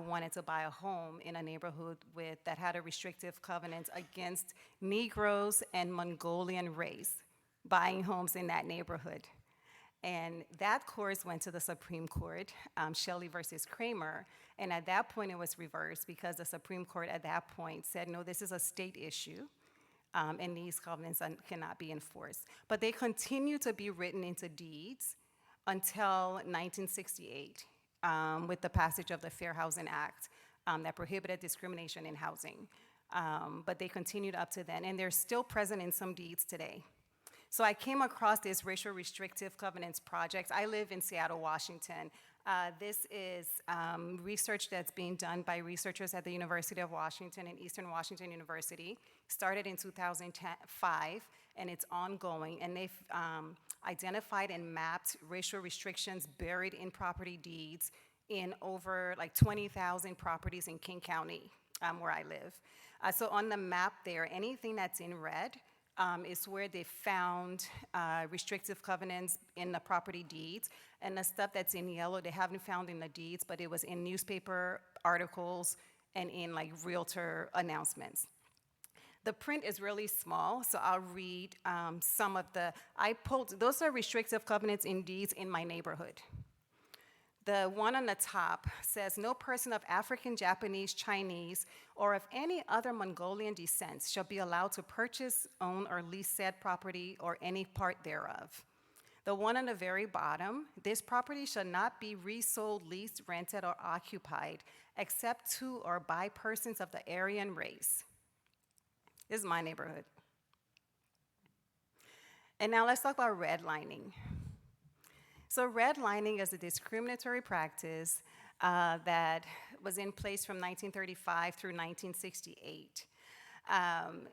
wanted to buy a home in a neighborhood that had a restrictive covenant against Negroes and Mongolian race buying homes in that neighborhood. And that course went to the Supreme Court, Shelley versus Kramer, and at that point it was reversed because the Supreme Court at that point said, no, this is a state issue, and these covenants cannot be enforced. But they continue to be written into deeds until 1968 with the passage of the Fair Housing Act that prohibited discrimination in housing. But they continued up to then, and they're still present in some deeds today. So I came across this racial restrictive covenants project. I live in Seattle, Washington. This is research that's being done by researchers at the University of Washington and Eastern Washington University. Started in 2005, and it's ongoing. And they've identified and mapped racial restrictions buried in property deeds in over like 20,000 properties in King County, where I live. So on the map there, anything that's in red is where they found restrictive covenants in the property deeds, and the stuff that's in yellow they haven't found in the deeds, but it was in newspaper articles and in like realtor announcements. The print is really small, so I'll read some of those are restrictive covenants in deeds in my neighborhood. The one on the top says, no person of African, Japanese, Chinese, or of any other Mongolian descent shall be allowed to purchase, own, or lease said property or any part thereof. The one on the very bottom, this property shall not be resold, leased, rented, or occupied, except to or by persons of the Aryan race. This is my neighborhood. And now let's talk about redlining. So redlining is a discriminatory practice that was in place from 1935 through 1968.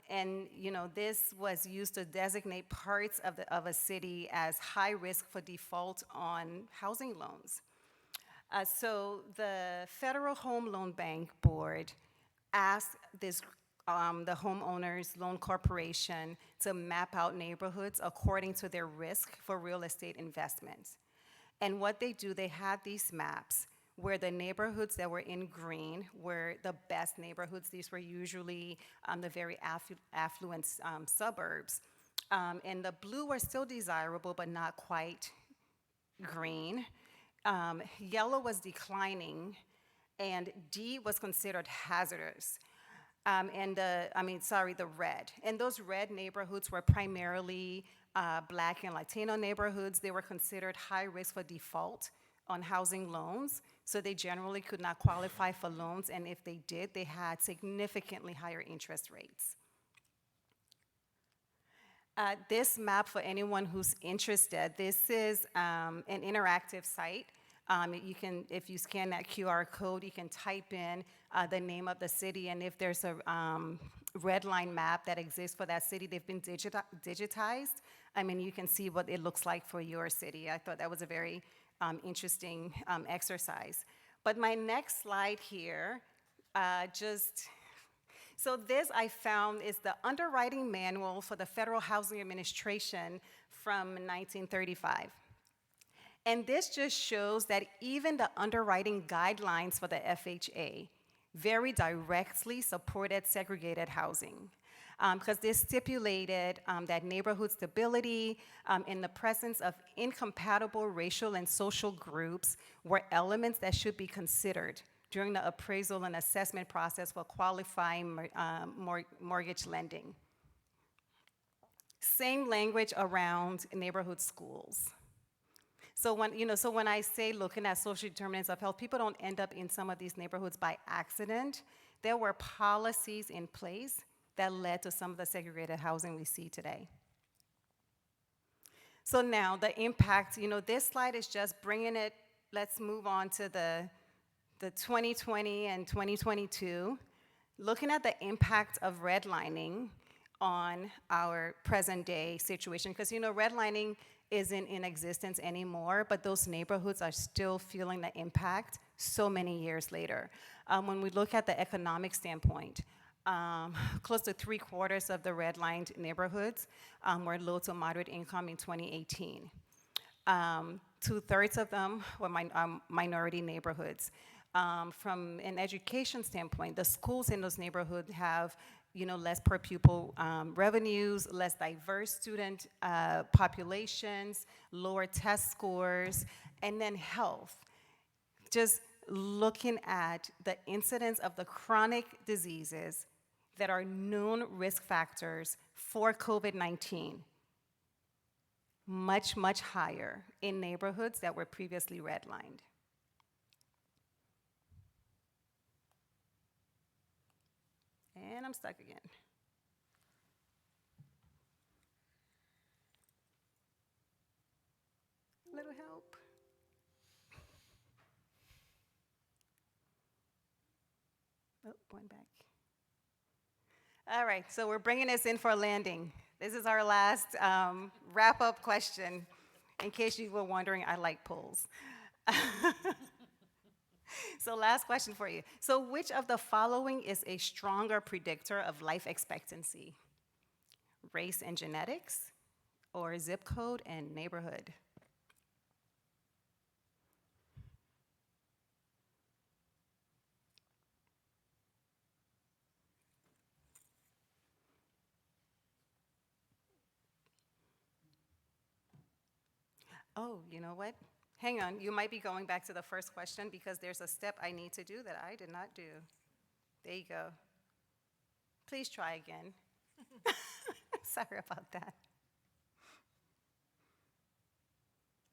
And this was used to designate parts of a city as high risk for default on housing loans. So the Federal Home Loan Bank Board asked the homeowners loan corporation to map out neighborhoods according to their risk for real estate investments. And what they do, they had these maps where the neighborhoods that were in green were the best neighborhoods. These were usually the very affluent suburbs. And the blue were still desirable, but not quite green. Yellow was declining, and D was considered hazardous. The red. And those red neighborhoods were primarily Black and Latino neighborhoods. They were considered high risk for default on housing loans, so they generally could not qualify for loans, and if they did, they had significantly higher interest rates. This map, for anyone who's interested, this is an interactive site. If you scan that QR code, you can type in the name of the city, and if there's a red line map that exists for that city, they've been digitized. You can see what it looks like for your city. I thought that was a very interesting exercise. But my next slide here, so this I found is the underwriting manual for the Federal Housing Administration from 1935. And this just shows that even the underwriting guidelines for the FHA very directly supported segregated housing, because they stipulated that neighborhood stability in the presence of incompatible racial and social groups were elements that should be considered during the appraisal and assessment process for qualifying mortgage lending. Same language around neighborhood schools. So when I say looking at social determinants of health, people don't end up in some of these neighborhoods by accident. There were policies in place that led to some of the segregated housing we see today. So now the impact, this slide is just bringing it, let's move on to the 2020 and 2022, looking at the impact of redlining on our present day situation, because redlining isn't in existence anymore, but those neighborhoods are still feeling the impact so many years later. When we look at the economic standpoint, close to 3/4 of the redlined neighborhoods were low to moderate income in 2018. 2/3 of them were minority neighborhoods. From an education standpoint, the schools in those neighborhoods have less per pupil revenues, less diverse student populations, lower test scores, and then health. Just looking at the incidence of the chronic diseases that are known risk factors for COVID-19, much, much higher in neighborhoods that were previously redlined. And I'm stuck again. Little help. Oh, one back. All right, so we're bringing this in for a landing. This is our last wrap-up question. In case you were wondering, I like polls. So last question for you. So which of the following is a stronger predictor of life expectancy? Race and genetics, or zip code and neighborhood? Oh, you know what? Hang on, you might be going back to the first question because there's a step I need to do that I did not do. There you go. Please try again. Sorry about that.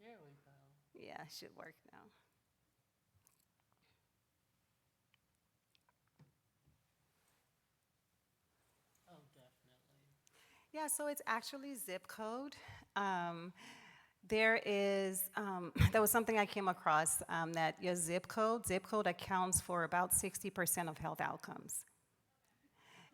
There we go. Yeah, it should work now. Oh, definitely. Yeah, so it's actually zip code. There was something I came across that your zip code accounts for about 60% of health outcomes.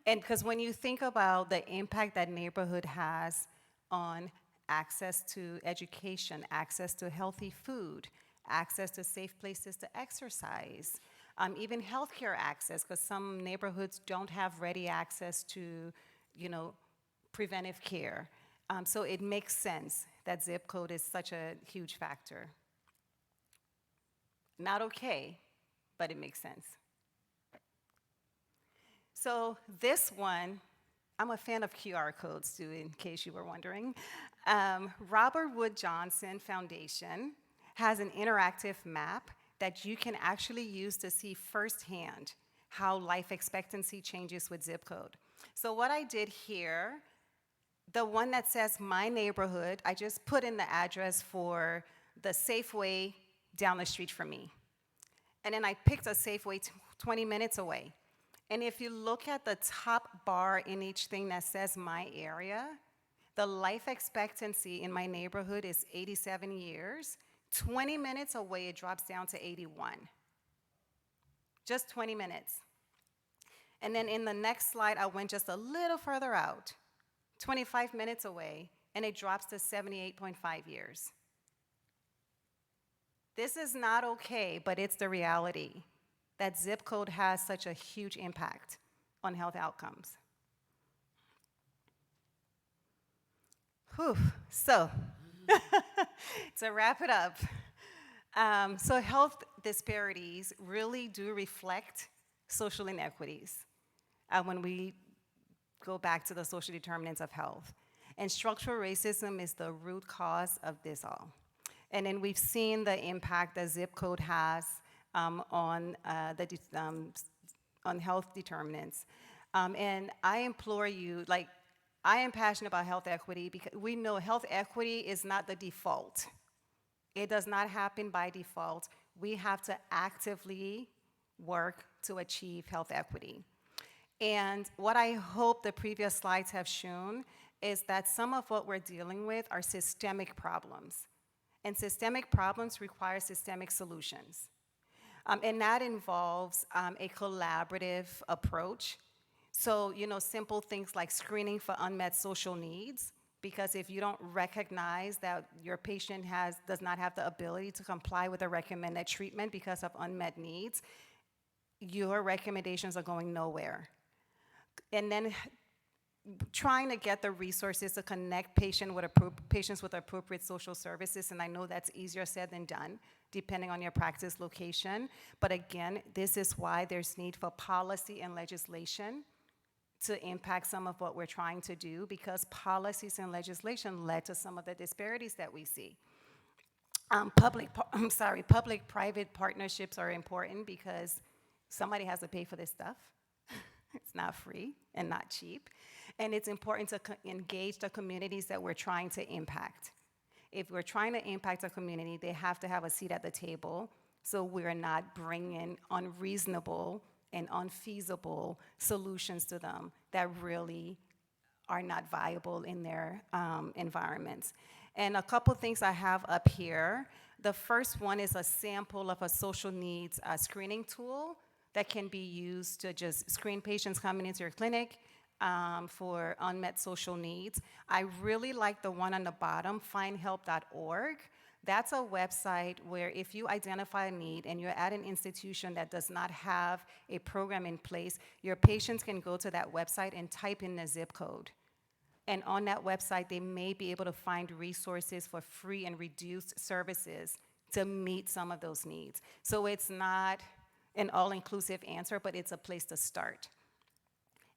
And because when you think about the impact that neighborhood has on access to education, access to healthy food, access to safe places to exercise, even healthcare access, because some neighborhoods don't have ready access to, preventive care. So it makes sense that zip code is such a huge factor. Not okay, but it makes sense. So this one, I'm a fan of QR codes too, in case you were wondering. Robert Wood Johnson Foundation has an interactive map that you can actually use to see firsthand how life expectancy changes with zip code. So what I did here, the one that says my neighborhood, I just put in the address for the Safeway down the street from me. And then I picked a Safeway 20 minutes away. And if you look at the top bar in each thing that says my area, the life expectancy in my neighborhood is 87 years. 20 minutes away, it drops down to 81. Just 20 minutes. And then in the next slide, I went just a little further out, 25 minutes away, and it drops to 78.5 years. This is not okay, but it's the reality that zip code has such a huge impact on health outcomes. Whew, so to wrap it up, so health disparities really do reflect social inequities when we go back to the social determinants of health. And structural racism is the root cause of this all. And then we've seen the impact that zip code has on health determinants. And I implore you, I am passionate about health equity because we know health equity is not the default. It does not happen by default. We have to actively work to achieve health equity. And what I hope the previous slides have shown is that some of what we're dealing with are systemic problems. And systemic problems require systemic solutions. And that involves a collaborative approach. So, simple things like screening for unmet social needs, because if you don't recognize that your patient does not have the ability to comply with a recommended treatment because of unmet needs, your recommendations are going nowhere. And then trying to get the resources to connect patients with appropriate social services, and I know that's easier said than done, depending on your practice location. But again, this is why there's need for policy and legislation to impact some of what we're trying to do, because policies and legislation led to some of the disparities that we see. Public-private partnerships are important because somebody has to pay for this stuff. It's not free and not cheap. And it's important to engage the communities that we're trying to impact. If we're trying to impact a community, they have to have a seat at the table, so we're not bringing unreasonable and unfeasible solutions to them that really are not viable in their environments. And a couple things I have up here. The first one is a sample of a social needs screening tool that can be used to just screen patients coming into your clinic for unmet social needs. I really like the one on the bottom, findhelp.org. That's a website where if you identify a need and you're at an institution that does not have a program in place, your patients can go to that website and type in the zip code. And on that website, they may be able to find resources for free and reduced services to meet some of those needs. So it's not an all-inclusive answer, but it's a place to start.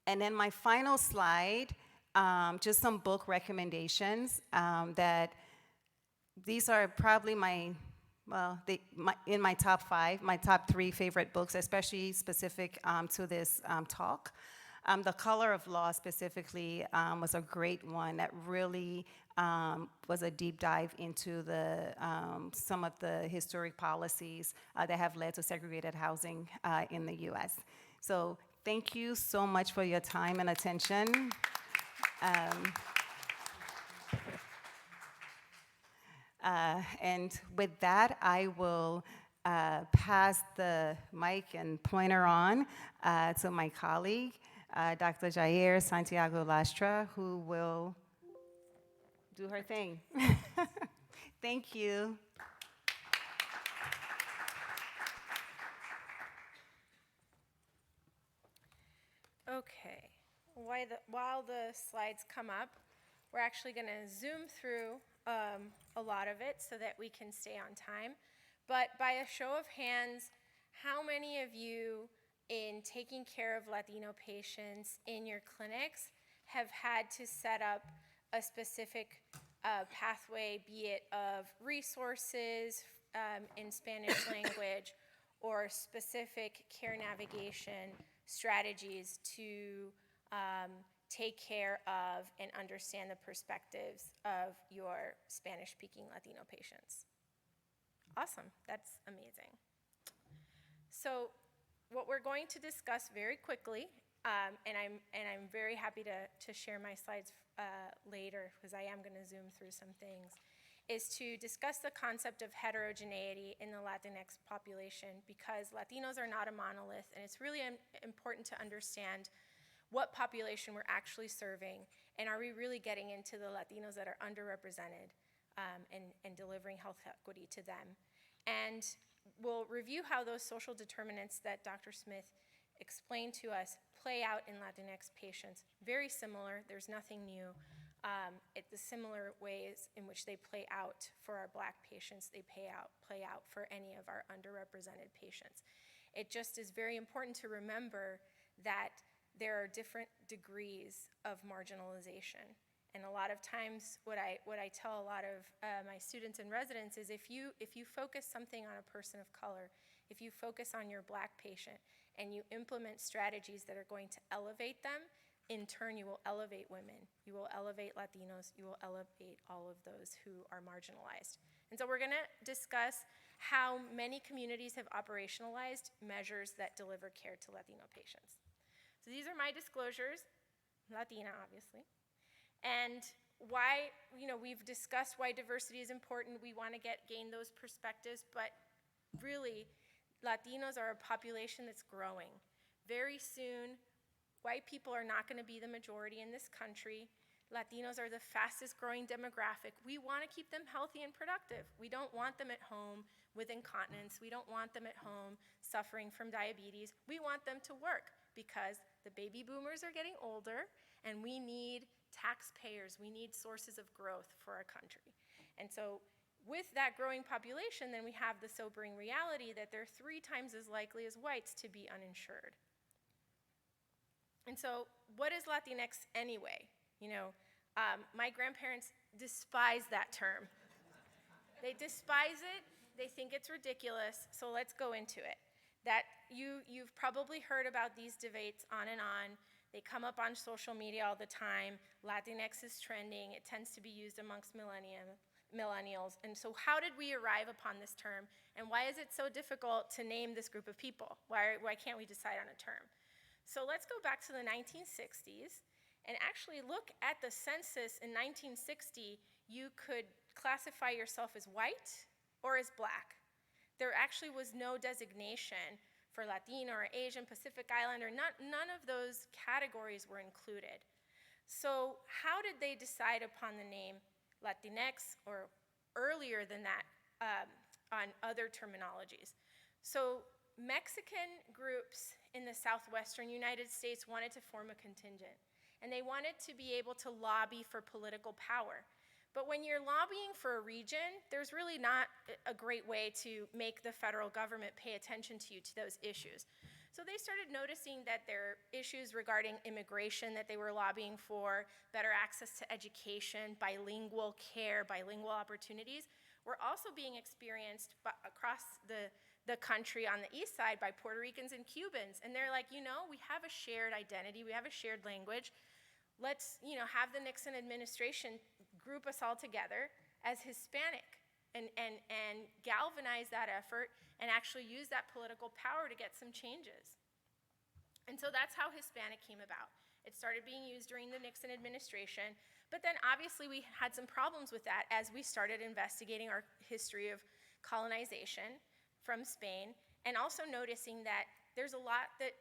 And then my final slide, just some book recommendations that these are probably in my top 5, my top 3 favorite books, especially specific to this talk. The Color of Law specifically was a great one that really was a deep dive into some of the historic policies that have led to segregated housing in the US. So thank you so much for your time and attention. And with that, I will pass the mic and pointer on to my colleague, Dr. Jair Santiago Lastra, who will do her thing. Thank you. Okay, while the slides come up, we're actually going to zoom through a lot of it so that we can stay on time. But by a show of hands, how many of you in taking care of Latino patients in your clinics have had to set up a specific pathway, be it of resources in Spanish language or specific care navigation strategies to take care of and understand the perspectives of your Spanish-speaking Latino patients? Awesome, that's amazing. So what we're going to discuss very quickly, and I'm very happy to share my slides later because I am going to zoom through some things, is to discuss the concept of heterogeneity in the Latinx population, because Latinos are not a monolith, and it's really important to understand what population we're actually serving, and are we really getting into the Latinos that are underrepresented and delivering health equity to them. And we'll review how those social determinants that Dr. Smith explained to us play out in Latinx patients. Very similar, there's nothing new. The similar ways in which they play out for our Black patients, they play out for any of our underrepresented patients. It just is very important to remember that there are different degrees of marginalization. And a lot of times what I tell a lot of my students and residents is if you focus something on a person of color, if you focus on your Black patient and you implement strategies that are going to elevate them, in turn you will elevate women, you will elevate Latinos, you will elevate all of those who are marginalized. And so we're gonna discuss how many communities have operationalized measures that deliver care to Latino patients. So these are my disclosures, Latina obviously. And why, we've discussed why diversity is important. We want to gain those perspectives, but really, Latinos are a population that's growing. Very soon, white people are not going to be the majority in this country. Latinos are the fastest growing demographic. We want to keep them healthy and productive. We don't want them at home with incontinence. We don't want them at home suffering from diabetes. We want them to work because the baby boomers are getting older and we need taxpayers, we need sources of growth for our country. And so with that growing population, then we have the sobering reality that they're 3 times as likely as whites to be uninsured. And so what is Latinx anyway? My grandparents despise that term. They despise it, they think it's ridiculous, so let's go into it. That you've probably heard about these debates on and on. They come up on social media all the time. Latinx is trending. It tends to be used amongst millennials. And so how did we arrive upon this term? And why is it so difficult to name this group of people? Why can't we decide on a term? So let's go back to the 1960s and actually look at the census in 1960. You could classify yourself as white or as Black. There actually was no designation for Latino or Asian, Pacific Islander, none of those categories were included. So how did they decide upon the name Latinx, or earlier than that, on other terminologies? So Mexican groups in the southwestern United States wanted to form a contingent, and they wanted to be able to lobby for political power. But when you're lobbying for a region, there's really not a great way to make the federal government pay attention to you to those issues. So they started noticing that there are issues regarding immigration that they were lobbying for, better access to education, bilingual care, bilingual opportunities, were also being experienced across the country on the east side by Puerto Ricans and Cubans. And they're like, we have a shared identity, we have a shared language. Let's, have the Nixon administration group us all together as Hispanic and galvanize that effort and actually use that political power to get some changes. And so that's how Hispanic came about. It started being used during the Nixon administration, but then obviously we had some problems with that as we started investigating our history of colonization from Spain, and also noticing that there's a lot that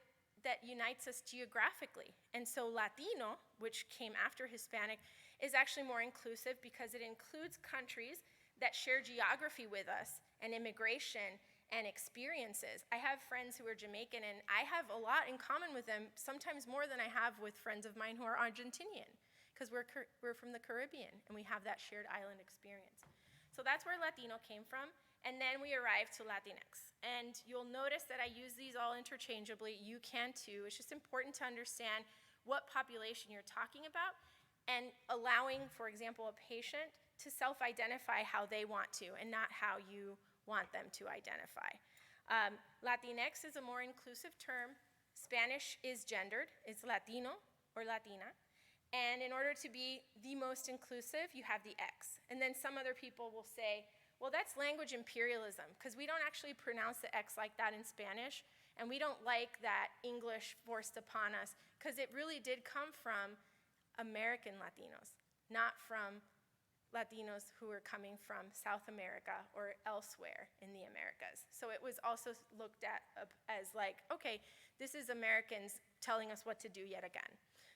unites us geographically. And so Latino, which came after Hispanic, is actually more inclusive because it includes countries that share geography with us and immigration and experiences. I have friends who are Jamaican, and I have a lot in common with them, sometimes more than I have with friends of mine who are Argentinian, because we're from the Caribbean, and we have that shared island experience. So that's where Latino came from, and then we arrived to Latinx. And you'll notice that I use these all interchangeably. You can too. It's just important to understand what population you're talking about, and allowing, for example, a patient to self-identify how they want to, and not how you want them to identify. Latinx is a more inclusive term. Spanish is gendered. It's Latino or Latina. And in order to be the most inclusive, you have the X. And then some other people will say, well, that's language imperialism, because we don't actually pronounce the X like that in Spanish, and we don't like that English forced upon us, because it really did come from American Latinos, not from Latinos who were coming from South America or elsewhere in the Americas. So it was also looked at as like, okay, this is Americans telling us what to do yet again.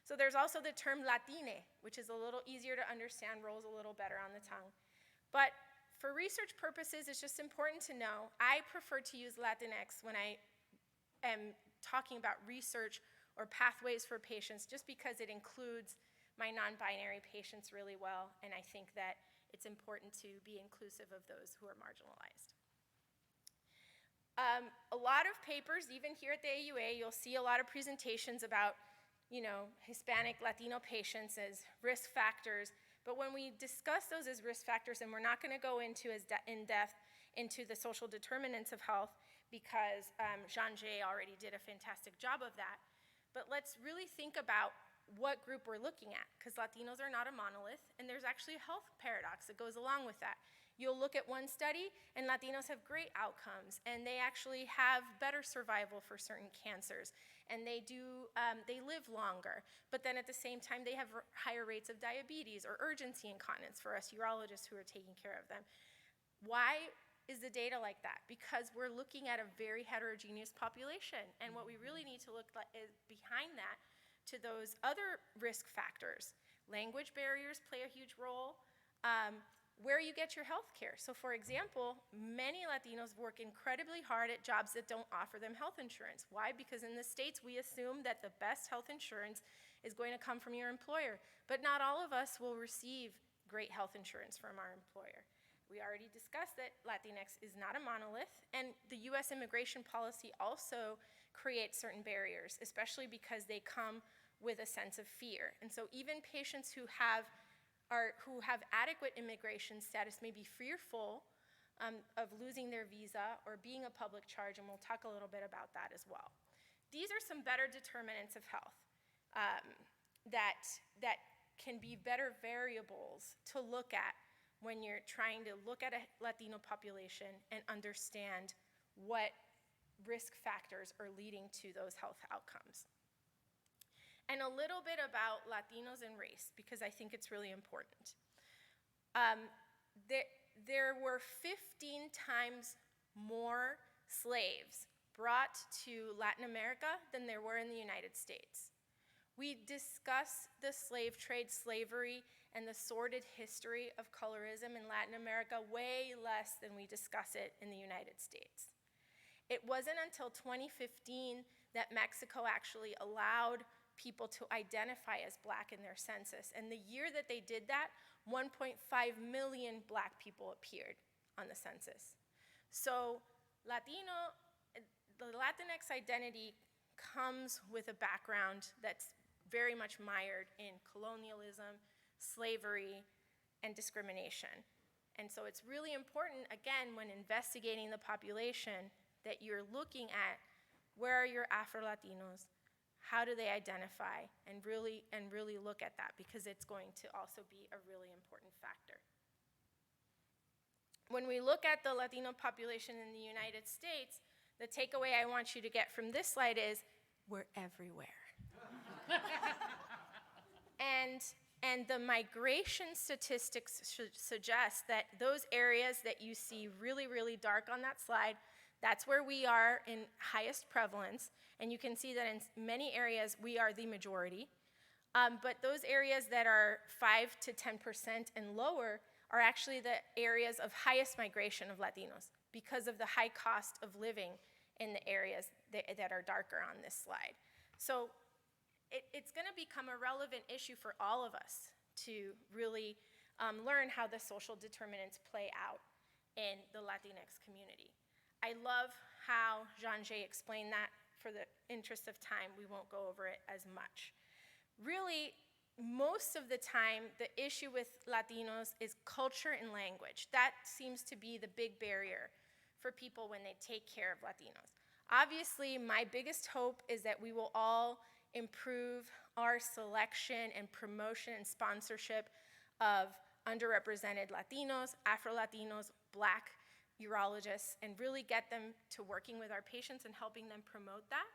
So there's also the term Latine, which is a little easier to understand, rolls a little better on the tongue. But for research purposes, it's just important to know, I prefer to use Latinx when I am talking about research or pathways for patients, just because it includes my non-binary patients really well, and I think that it's important to be inclusive of those who are marginalized. A lot of papers, even here at the AUA, you'll see a lot of presentations about, Hispanic, Latino patients as risk factors, but when we discuss those as risk factors, and we're not going to go into as in depth into the social determinants of health, because Jean-Jay already did a fantastic job of that, but let's really think about what group we're looking at, because Latinos are not a monolith, and there's actually a health paradox that goes along with that. You'll look at one study, and Latinos have great outcomes, and they actually have better survival for certain cancers, and they live longer, but then at the same time, they have higher rates of diabetes or urgency incontinence for us urologists who are taking care of them. Why is the data like that? Because we're looking at a very heterogeneous population, and what we really need to look at is behind that to those other risk factors. Language barriers play a huge role. Where you get your health care. So for example, many Latinos work incredibly hard at jobs that don't offer them health insurance. Why? Because in the States, we assume that the best health insurance is going to come from your employer. But not all of us will receive great health insurance from our employer. We already discussed that Latinx is not a monolith, and the US immigration policy also creates certain barriers, especially because they come with a sense of fear. And so even patients who have adequate immigration status may be fearful of losing their visa or being a public charge, and we'll talk a little bit about that as well. These are some better determinants of health that can be better variables to look at when you're trying to look at a Latino population and understand what risk factors are leading to those health outcomes. And a little bit about Latinos and race, because I think it's really important. There were 15 times more slaves brought to Latin America than there were in the United States. We discuss the slave trade, slavery, and the sordid history of colorism in Latin America way less than we discuss it in the United States. It wasn't until 2015 that Mexico actually allowed people to identify as Black in their census. And the year that they did that, 1.5 million Black people appeared on the census. So the Latinx identity comes with a background that's very much mired in colonialism, slavery, and discrimination. And so it's really important, again, when investigating the population, that you're looking at where are your Afro-Latinos, how do they identify, and really look at that, because it's going to also be a really important factor. When we look at the Latino population in the United States, the takeaway I want you to get from this slide is we're everywhere. And the migration statistics suggest that those areas that you see really, really dark on that slide, that's where we are in highest prevalence, and you can see that in many areas we are the majority. But those areas that are 5 to 10% and lower are actually the areas of highest migration of Latinos because of the high cost of living in the areas that are darker on this slide. So it's going to become a relevant issue for all of us to really learn how the social determinants play out in the Latinx community. I love how Jean-Jay explained that. For the interest of time, we won't go over it as much. Really, most of the time, the issue with Latinos is culture and language. That seems to be the big barrier for people when they take care of Latinos. Obviously, my biggest hope is that we will all improve our selection and promotion and sponsorship of underrepresented Latinos, Afro-Latinos, Black urologists, and really get them to working with our patients and helping them promote that.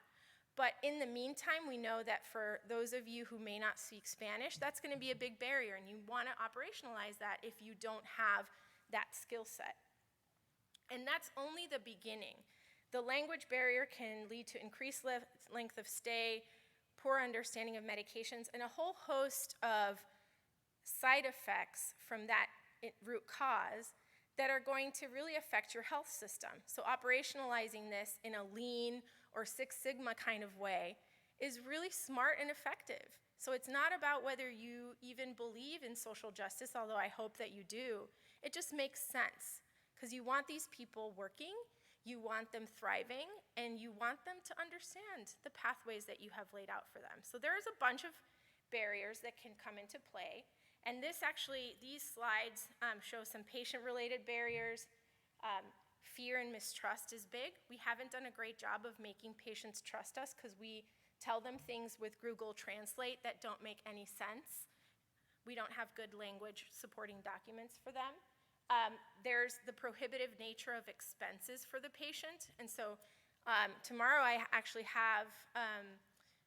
But in the meantime, we know that for those of you who may not speak Spanish, that's going to be a big barrier, and you want to operationalize that if you don't have that skill set. And that's only the beginning. The language barrier can lead to increased length of stay, poor understanding of medications, and a whole host of side effects from that root cause that are going to really affect your health system. So operationalizing this in a lean or Six Sigma kind of way is really smart and effective. So it's not about whether you even believe in social justice, although I hope that you do. It just makes sense, because you want these people working, you want them thriving, and you want them to understand the pathways that you have laid out for them. So there is a bunch of barriers that can come into play. And these slides show some patient-related barriers. Fear and mistrust is big. We haven't done a great job of making patients trust us because we tell them things with Google Translate that don't make any sense. We don't have good language supporting documents for them. There's the prohibitive nature of expenses for the patient. And so tomorrow I actually have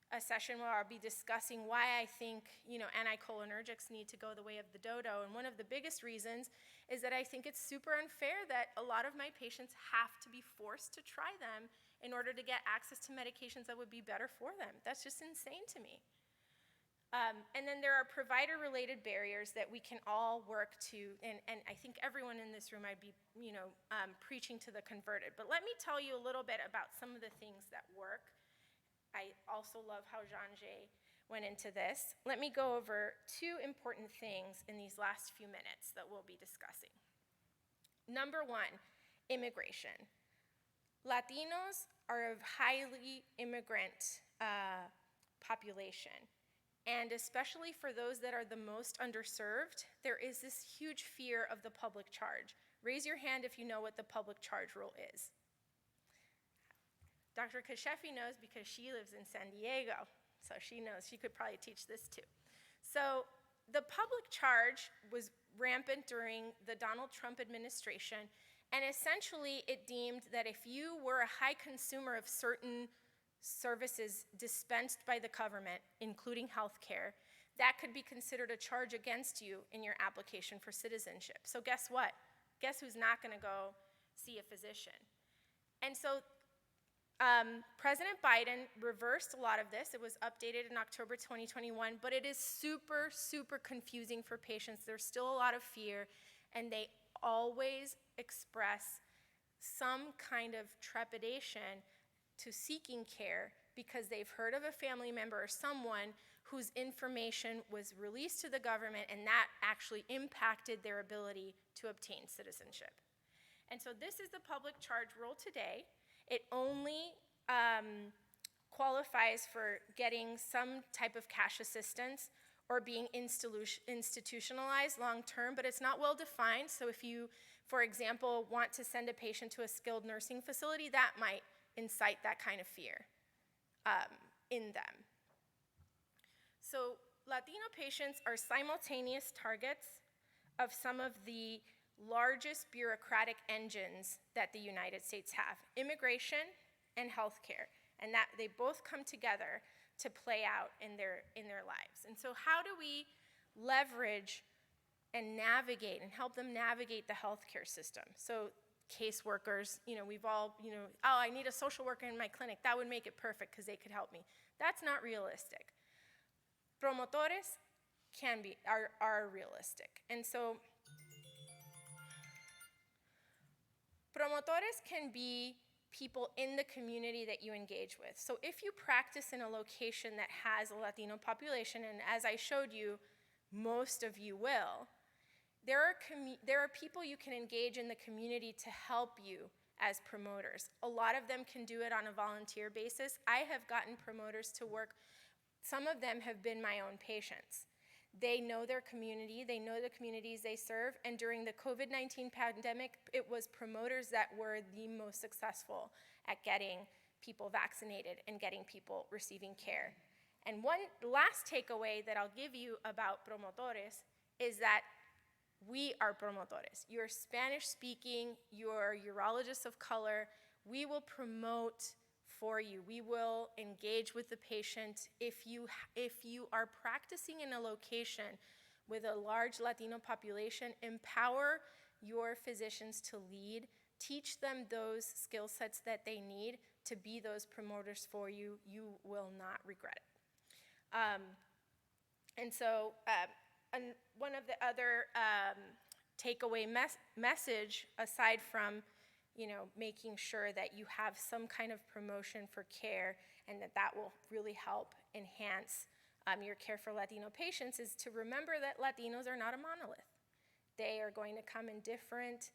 a session where I'll be discussing why I think anticholinergics need to go the way of the dodo. And one of the biggest reasons is that I think it's super unfair that a lot of my patients have to be forced to try them in order to get access to medications that would be better for them. That's just insane to me. And then there are provider-related barriers that we can all work to, and I think everyone in this room I'd be preaching to the converted. But let me tell you a little bit about some of the things that work. I also love how Jean-Jay went into this. Let me go over two important things in these last few minutes that we'll be discussing. Number one, immigration. Latinos are a highly immigrant population. And especially for those that are the most underserved, there is this huge fear of the public charge. Raise your hand if you know what the public charge rule is. Dr. Kashefi knows because she lives in San Diego, so she knows. She could probably teach this too. So the public charge was rampant during the Donald Trump administration, and essentially it deemed that if you were a high consumer of certain services dispensed by the government, including health care, that could be considered a charge against you in your application for citizenship. So guess what? Guess who's not going to go see a physician? And so President Biden reversed a lot of this. It was updated in October 2021, but it is super, super confusing for patients. There's still a lot of fear, and they always express some kind of trepidation to seeking care because they've heard of a family member or someone whose information was released to the government, and that actually impacted their ability to obtain citizenship. And so this is the public charge rule today. It only qualifies for getting some type of cash assistance or being institutionalized long-term, but it's not well defined. So if you, for example, want to send a patient to a skilled nursing facility, that might incite that kind of fear in them. So Latino patients are simultaneous targets of some of the largest bureaucratic engines that the United States have, immigration and healthcare, and that they both come together to play out in their lives. And so how do we leverage and navigate and help them navigate the healthcare system? So caseworkers, we've all, oh, I need a social worker in my clinic. That would make it perfect because they could help me. That's not realistic. Promotores are realistic. And so promotores can be people in the community that you engage with. So if you practice in a location that has a Latino population, and as I showed you, most of you will, there are people you can engage in the community to help you as promoters. A lot of them can do it on a volunteer basis. I have gotten promoters to work. Some of them have been my own patients. They know their community, they know the communities they serve, and during the COVID-19 pandemic, it was promoters that were the most successful at getting people vaccinated and getting people receiving care. And one last takeaway that I'll give you about promotores is that we are promotores. You're Spanish speaking, you're urologists of color. We will promote for you. We will engage with the patient. If you are practicing in a location with a large Latino population, empower your physicians to lead. Teach them those skill sets that they need to be those promoters for you. You will not regret it. And one of the other takeaway message, aside from making sure that you have some kind of promotion for care and that will really help enhance your care for Latino patients, is to remember that Latinos are not a monolith. They are going to come in different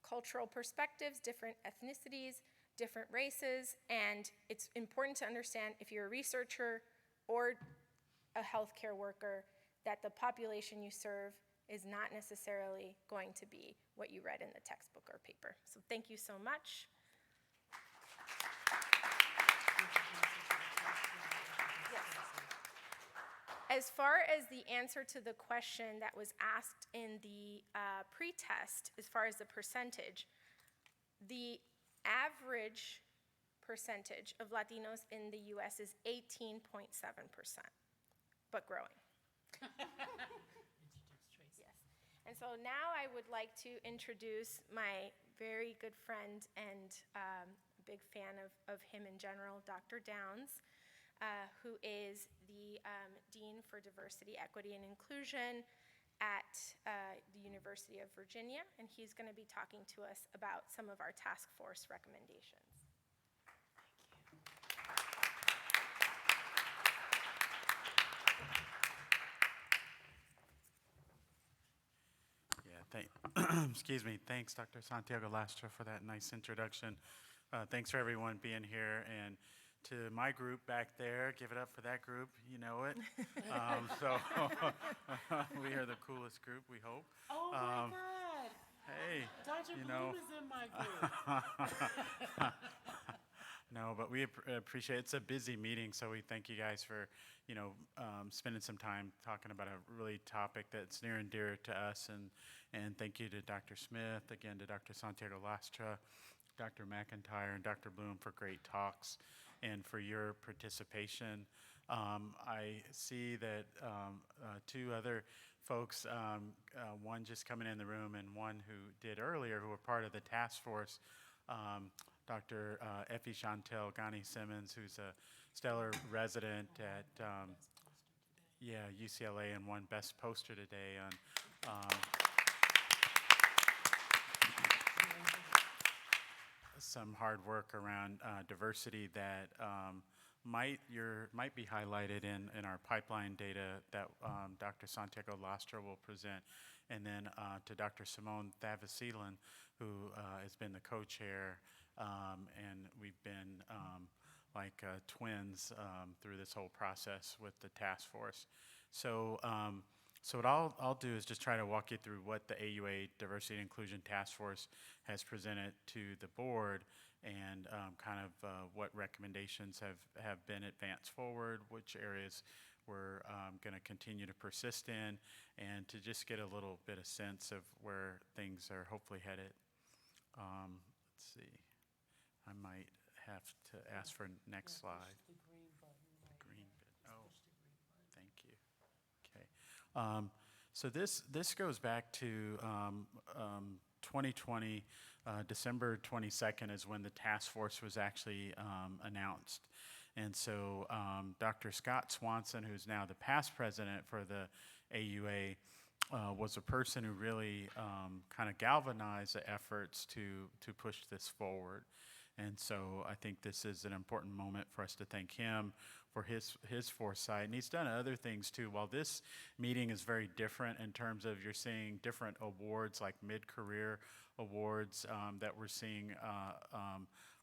cultural perspectives, different ethnicities, different races, and it's important to understand, if you're a researcher or a healthcare worker, that the population you serve is not necessarily going to be what you read in the textbook or paper. So thank you so much. Yes. As far as the answer to the question that was asked in the pre-test, as far as the percentage, the average percentage of Latinos in the US is 18.7%, but growing. Yes. And so now I would like to introduce my very good friend and a big fan of him in general, Dr. Downs, who is the Dean for Diversity, Equity, and Inclusion at the University of Virginia, and he's going to be talking to us about some of our task force recommendations. Excuse me. Thanks, Dr. Santiago Lastra, for that nice introduction. Thanks for everyone being here. And to my group back there, give it up for that group. You know it. We are the coolest group, we hope. Oh my God. Hey. Dr. Bloom is in my group. No, but we appreciate it's a busy meeting, so we thank you guys for, spending some time talking about a really topic that's near and dear to us. And thank you to Dr. Smith, again to Dr. Santiago Lastra, Dr. McIntyre, and Dr. Bloom for great talks and for your participation. I see that two other folks, one just coming in the room and one who did earlier, who were part of the task force, Dr. Effie Chantel Ghani Simmons, who's a stellar resident at UCLA and won Best Poster today on some hard work around diversity that might be highlighted in our pipeline data that Dr. Santiago Lastra will present. And then to Dr. Simone Thavasilan, who has been the co-chair, and we've been like twins through this whole process with the task force. So what I'll do is just try to walk you through what the AUA Diversity and Inclusion Task Force has presented to the board, and kind of what recommendations have been advanced forward, which areas we're going to continue to persist in, and to just get a little bit of sense of where things are hopefully headed. Let's see. I might have to ask for next slide. The green button. Green bit. Oh, thank you. Okay. So this goes back to 2020, December 22nd is when the task force was actually announced. And so Dr. Scott Swanson, who's now the past president for the AUA, was a person who really kind of galvanized the efforts to push this forward. And so I think this is an important moment for us to thank him for his foresight. And he's done other things too. While this meeting is very different in terms of you're seeing different awards like mid-career awards that we're seeing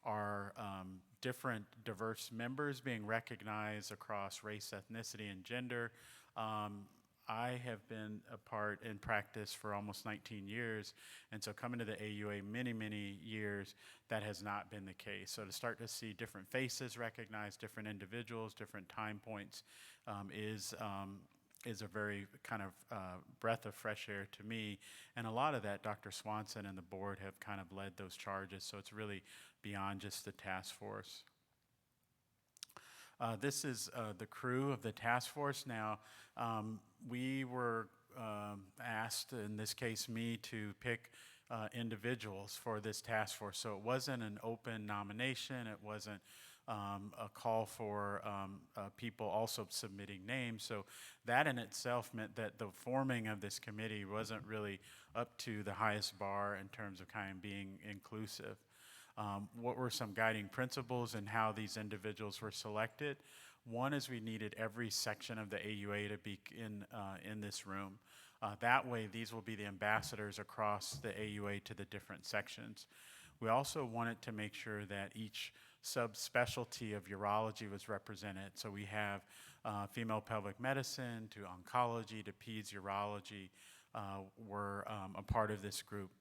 are different diverse members being recognized across race, ethnicity, and gender. I have been a part in practice for almost 19 years, and so coming to the AUA many years, that has not been the case. So to start to see different faces recognized, different individuals, different time points is a very kind of breath of fresh air to me. And a lot of that, Dr. Swanson and the board have kind of led those charges, so it's really beyond just the task force. This is the crew of the task force. Now, we were asked, in this case me, to pick individuals for this task force. So it wasn't an open nomination. It wasn't a call for people also submitting names. So that in itself meant that the forming of this committee wasn't really up to the highest bar in terms of kind of being inclusive. What were some guiding principles in how these individuals were selected? One is we needed every section of the AUA to be in this room. That way, these will be the ambassadors across the AUA to the different sections. We also wanted to make sure that each subspecialty of urology was represented. So we have female pelvic medicine to oncology to peds urology were a part of this group.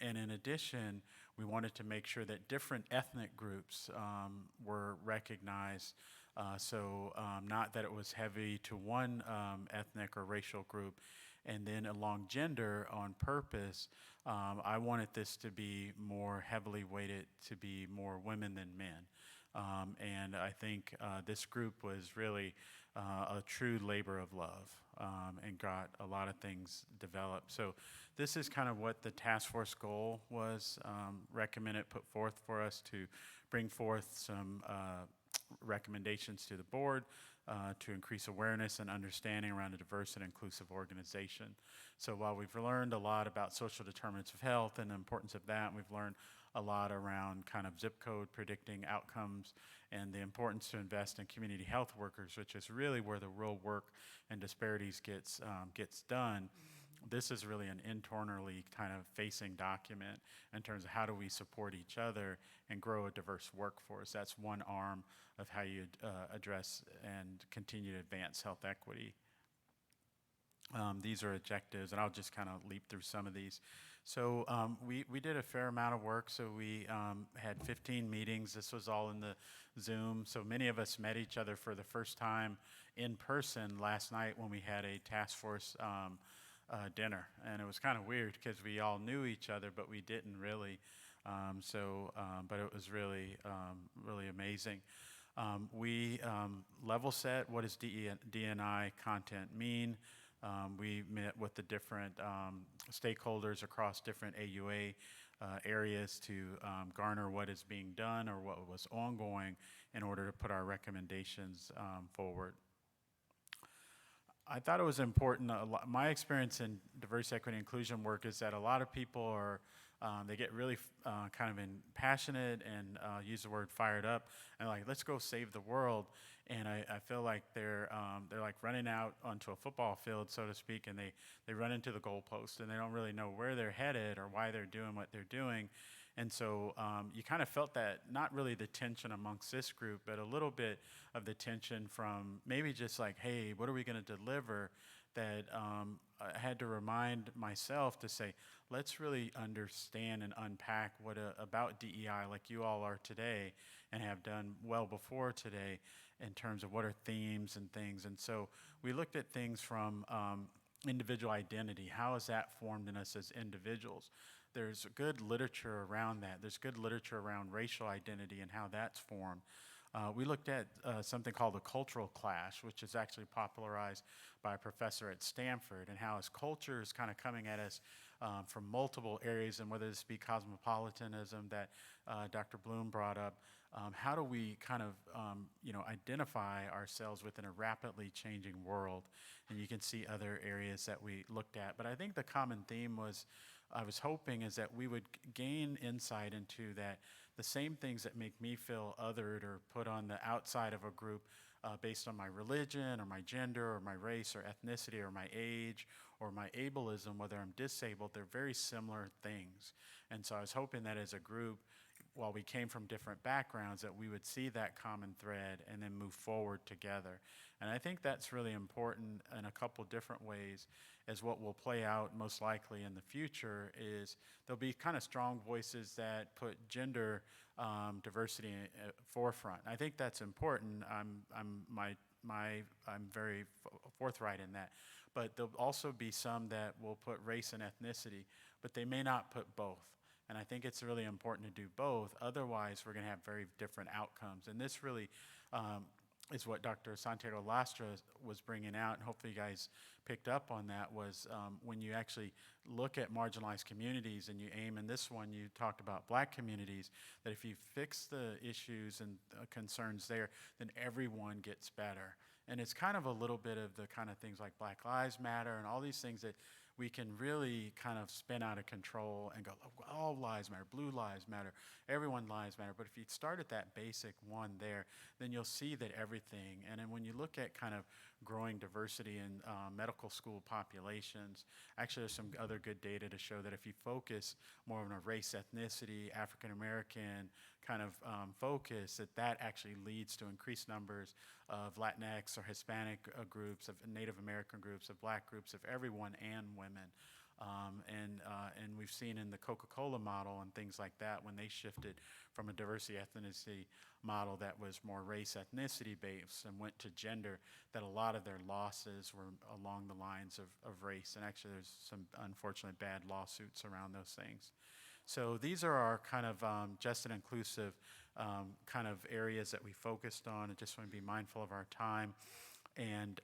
And in addition, we wanted to make sure that different ethnic groups were recognized. Not that it was heavy to one ethnic or racial group. And then along gender on purpose, I wanted this to be more heavily weighted to be more women than men. And I think this group was really a true labor of love and got a lot of things developed. So this is kind of what the task force goal was, recommended, put forth for us to bring forth some recommendations to the board to increase awareness and understanding around a diverse and inclusive organization. So while we've learned a lot about social determinants of health and the importance of that, we've learned a lot around kind of zip code predicting outcomes and the importance to invest in community health workers, which is really where the real work and disparities gets done. This is really an internally kind of facing document in terms of how do we support each other and grow a diverse workforce. That's one arm of how you address and continue to advance health equity. These are objectives, and I'll just kind of leap through some of these. So we did a fair amount of work. So we had 15 meetings. This was all in the Zoom. So many of us met each other for the first time in person last night when we had a task force dinner. And it was kind of weird because we all knew each other, but we didn't really. But it was really, really amazing. We level set, what does D&I content mean? We met with the different stakeholders across different AUA areas to garner what is being done or what was ongoing in order to put our recommendations forward. I thought it was important. My experience in diversity, equity, inclusion work is that a lot of people are they get really kind of passionate and use the word fired up and like, let's go save the world. And I feel like they're like running out onto a football field, so to speak, and they run into the goalpost and they don't really know where they're headed or why they're doing what they're doing. And so you kind of felt that, not really the tension amongst this group, but a little bit of the tension from maybe just like, hey, what are we going to deliver? That I had to remind myself to say, let's really understand and unpack what about DEI, like you all are today and have done well before today in terms of what are themes and things. And so we looked at things from individual identity. How is that formed in us as individuals? There's good literature around that. There's good literature around racial identity and how that's formed. We looked at something called the cultural clash, which is actually popularized by a professor at Stanford, and how his culture is kind of coming at us from multiple areas, and whether this be cosmopolitanism that Dr. Bloom brought up, how do we kind of, identify ourselves within a rapidly changing world? And you can see other areas that we looked at. But I think the common theme I was hoping is that we would gain insight into that the same things that make me feel othered or put on the outside of a group based on my religion or my gender or my race or ethnicity or my age or my ableism, whether I'm disabled, they're very similar things. And so I was hoping that as a group, while we came from different backgrounds, that we would see that common thread and then move forward together. And I think that's really important in a couple different ways, as what will play out most likely in the future is there'll be kind of strong voices that put gender diversity forefront. I think that's important. I'm very forthright in that. But there'll also be some that will put race and ethnicity, but they may not put both. And I think it's really important to do both. Otherwise, we're going to have very different outcomes. And this really is what Dr. Santiago Lastra was bringing out, and hopefully you guys picked up on that, was when you actually look at marginalized communities and you aim, in this one you talked about black communities, that if you fix the issues and concerns there, then everyone gets better. And it's kind of a little bit of the kind of things like Black Lives Matter and all these things that we can really kind of spin out of control and go, oh, all lives matter, blue lives matter, everyone lives matter. But if you start at that basic one there, then you'll see that everything, and then when you look at kind of growing diversity in medical school populations, actually there's some other good data to show that if you focus more on a race, ethnicity, African American kind of focus, that actually leads to increased numbers of Latinx or Hispanic groups, of Native American groups, of black groups, of everyone and women. And we've seen in the Coca-Cola model and things like that, when they shifted from a diversity ethnicity model that was more race ethnicity based and went to gender, that a lot of their losses were along the lines of race. And actually there's some unfortunately bad lawsuits around those things. So these are our kind of just and inclusive kind of areas that we focused on. I just want to be mindful of our time. And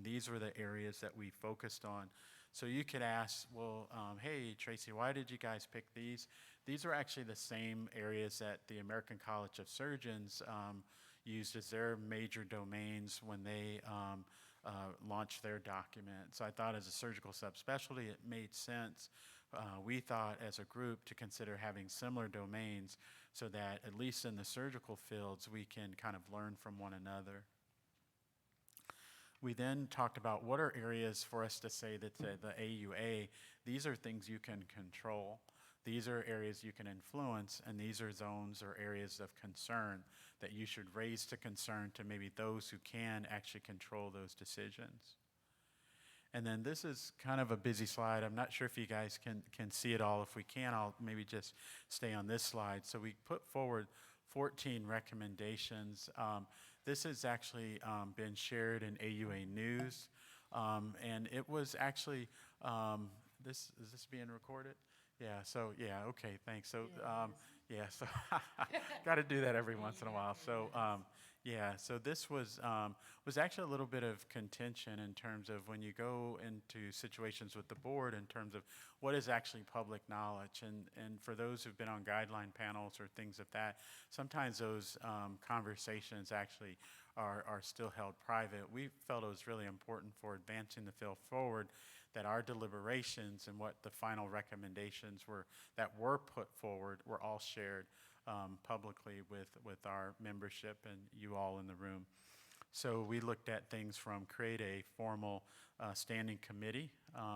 these were the areas that we focused on. So you could ask, well, hey, Tracy, why did you guys pick these? These are actually the same areas that the American College of Surgeons used as their major domains when they launched their document. So I thought as a surgical subspecialty, it made sense. We thought as a group to consider having similar domains so that at least in the surgical fields, we can kind of learn from one another. We then talked about what are areas for us to say that the AUA, these are things you can control. These are areas you can influence, and these are zones or areas of concern that you should raise to concern to maybe those who can actually control those decisions. And then this is kind of a busy slide. I'm not sure if you guys can see it all. If we can, I'll maybe just stay on this slide. So we put forward 14 recommendations. This has actually been shared in AUA News, and it was actually, is this being recorded? Yeah, so, yeah, okay, thanks. So, so got to do that every once in a while. So, so this was actually a little bit of contention in terms of when you go into situations with the board in terms of what is actually public knowledge. And for those who've been on guideline panels or things of that, sometimes those conversations actually are still held private. We felt it was really important for advancing the field forward that our deliberations and what the final recommendations were that were put forward were all shared publicly with our membership and you all in the room. So we looked at things from create a formal standing committee,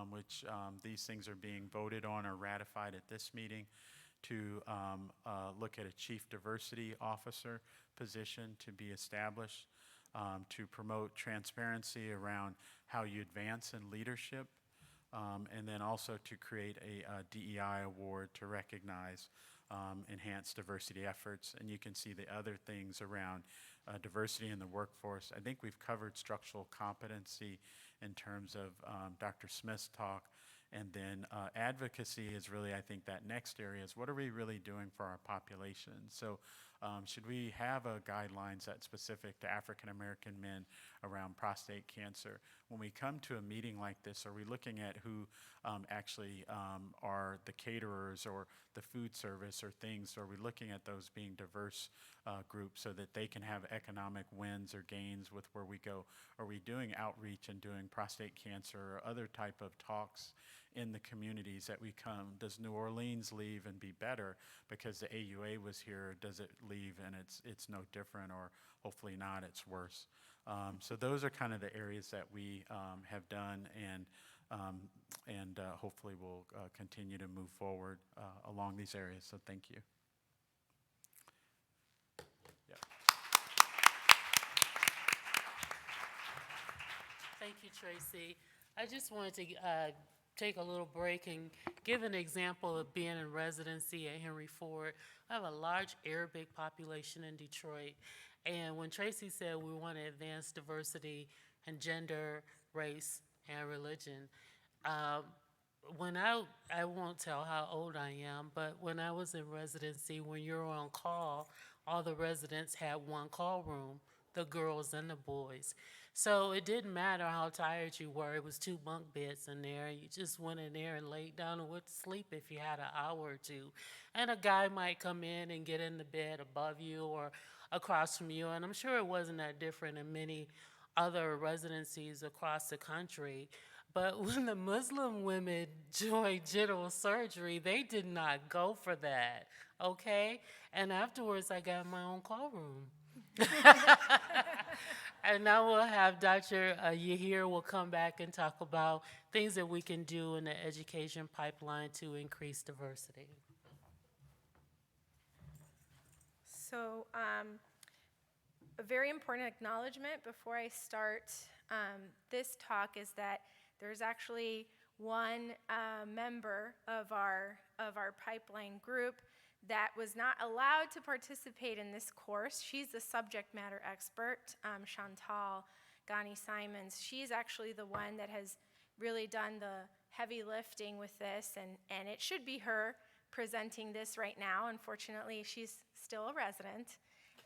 which these things are being voted on or ratified at this meeting, to look at a chief diversity officer position to be established, to promote transparency around how you advance in leadership, and then also to create a DEI award to recognize enhanced diversity efforts. And you can see the other things around diversity in the workforce. I think we've covered structural competency in terms of Dr. Smith's talk. And then advocacy is really, I think, that next area is what are we really doing for our population? So Should we have guidelines that's specific to African American men around prostate cancer? When we come to a meeting like this, are we looking at who actually are the caterers or the food service or things? Are we looking at those being diverse groups so that they can have economic wins or gains with where we go? Are we doing outreach and doing prostate cancer or other type of talks in the communities that we come? Does New Orleans leave and be better because the AUA was here? Does it leave and it's no different, or hopefully not, it's worse? So those are kind of the areas that we have done, and hopefully we'll continue to move forward along these areas. So thank you. Yeah. Thank you, Tracy. I just wanted to take a little break and give an example of being in residency at Henry Ford. I have a large Arabic population in Detroit, and when Tracy said we want to advance diversity and gender, race, and religion, when I won't tell how old I am, but when I was in residency, when you're on call, all the residents had one call room, the girls and the boys. So it didn't matter how tired you were. It was 2 bunk beds in there. You just went in there and laid down and went to sleep if you had an hour or two. And a guy might come in and get in the bed above you or across from you. And I'm sure it wasn't that different in many other residencies across the country. But when the Muslim women joined general surgery, they did not go for that, okay? And afterwards, I got my own call room. And now we'll have Dr. Yahir will come back and talk about things that we can do in the education pipeline to increase diversity. So a very important acknowledgement before I start this talk is that there's actually one member of our pipeline group that was not allowed to participate in this course. She's the subject matter expert, Chantal Ghani-Simons. She's actually the one that has really done the heavy lifting with this, and it should be her presenting this right now. Unfortunately, she's still a resident.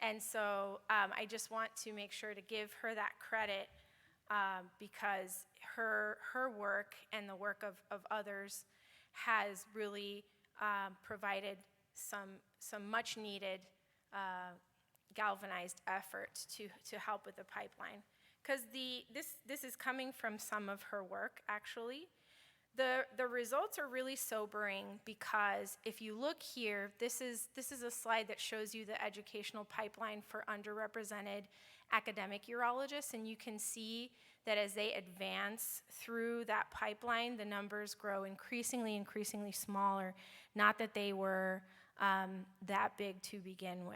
And so I just want to make sure to give her that credit because her work and the work of others has really provided some much needed galvanized effort to help with the pipeline. Because this is coming from some of her work, actually. The results are really sobering because if you look here, this is a slide that shows you the educational pipeline for underrepresented academic urologists, and you can see that as they advance through that pipeline, the numbers grow increasingly smaller, not that they were that big to begin with.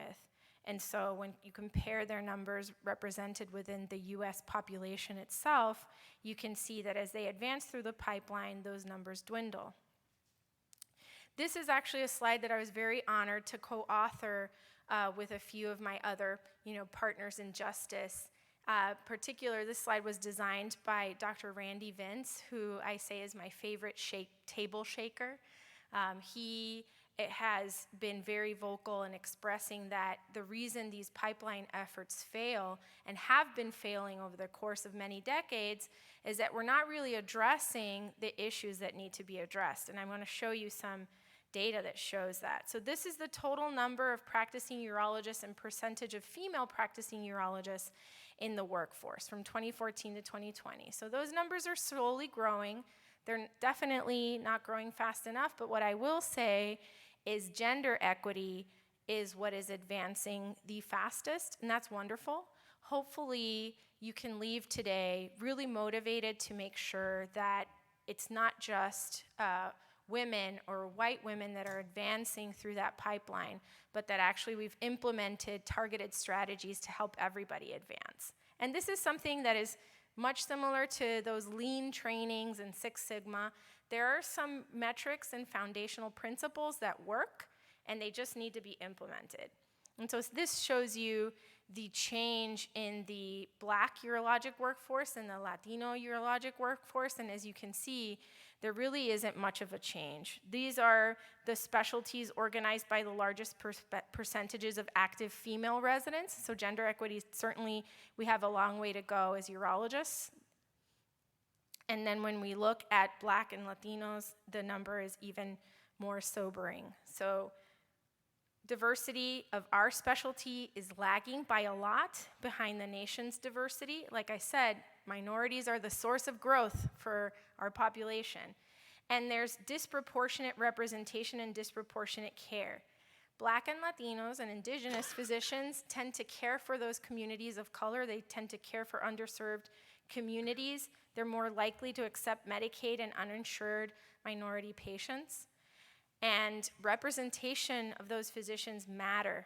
And so when you compare their numbers represented within the US population itself, you can see that as they advance through the pipeline, those numbers dwindle. This is actually a slide that I was very honored to co-author with a few of my other partners in justice. Particular, this slide was designed by Dr. Randy Vince, who I say is my favorite table shaker. It has been very vocal in expressing that the reason these pipeline efforts fail and have been failing over the course of many decades is that we're not really addressing the issues that need to be addressed. And I'm going to show you some data that shows that. So this is the total number of practicing urologists and percentage of female practicing urologists in the workforce from 2014 to 2020. So those numbers are slowly growing. They're definitely not growing fast enough, but what I will say is gender equity is what is advancing the fastest, and that's wonderful. Hopefully, you can leave today really motivated to make sure that it's not just women or white women that are advancing through that pipeline, but that actually we've implemented targeted strategies to help everybody advance. And this is something that is much similar to those lean trainings and Six Sigma. There are some metrics and foundational principles that work, and they just need to be implemented. And so this shows you the change in the Black urologic workforce and the Latino urologic workforce, and as you can see, there really isn't much of a change. These are the specialties organized by the largest percentages of active female residents, so gender equity, certainly we have a long way to go as urologists. And then when we look at Black and Latinos, the number is even more sobering. So diversity of our specialty is lagging by a lot behind the nation's diversity. Like I said, minorities are the source of growth for our population. And there's disproportionate representation and disproportionate care. Black and Latinos and indigenous physicians tend to care for those communities of color. They tend to care for underserved communities. They're more likely to accept Medicaid and uninsured minority patients. And representation of those physicians matter.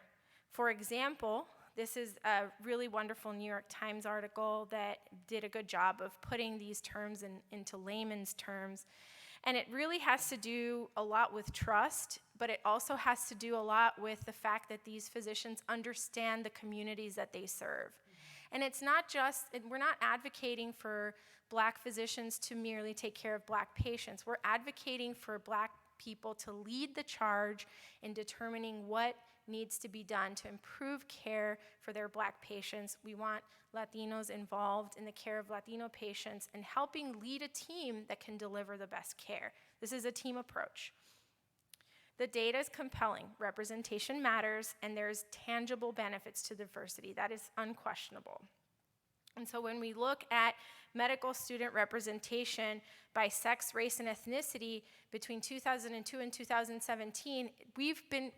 For example, this is a really wonderful New York Times article that did a good job of putting these terms into layman's terms. And it really has to do a lot with trust, but it also has to do a lot with the fact that these physicians understand the communities that they serve. And it's not just, we're not advocating for Black physicians to merely take care of Black patients. We're advocating for Black people to lead the charge in determining what needs to be done to improve care for their Black patients. We want Latinos involved in the care of Latino patients and helping lead a team that can deliver the best care. This is a team approach. The data is compelling. Representation matters, and there's tangible benefits to diversity. That is unquestionable. And so when we look at medical student representation by sex, race, and ethnicity between 2002 and 2017, we've been,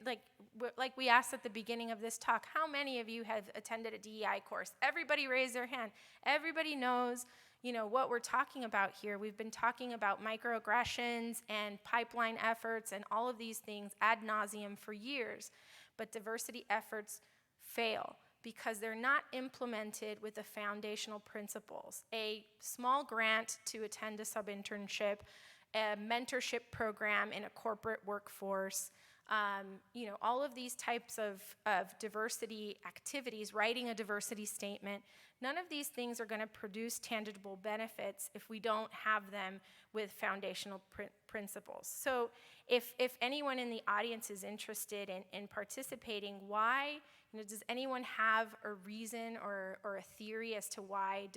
like we asked at the beginning of this talk, how many of you have attended a DEI course? Everybody raised their hand. Everybody knows, what we're talking about here. We've been talking about microaggressions and pipeline efforts and all of these things ad nauseum for years, but diversity efforts fail because they're not implemented with the foundational principles. A small grant to attend a sub-internship, a mentorship program in a corporate workforce, all of these types of diversity activities, writing a diversity statement, none of these things are gonna produce tangible benefits if we don't have them with foundational principles. So if anyone in the audience is interested in participating, why, does anyone have a reason or a theory as to why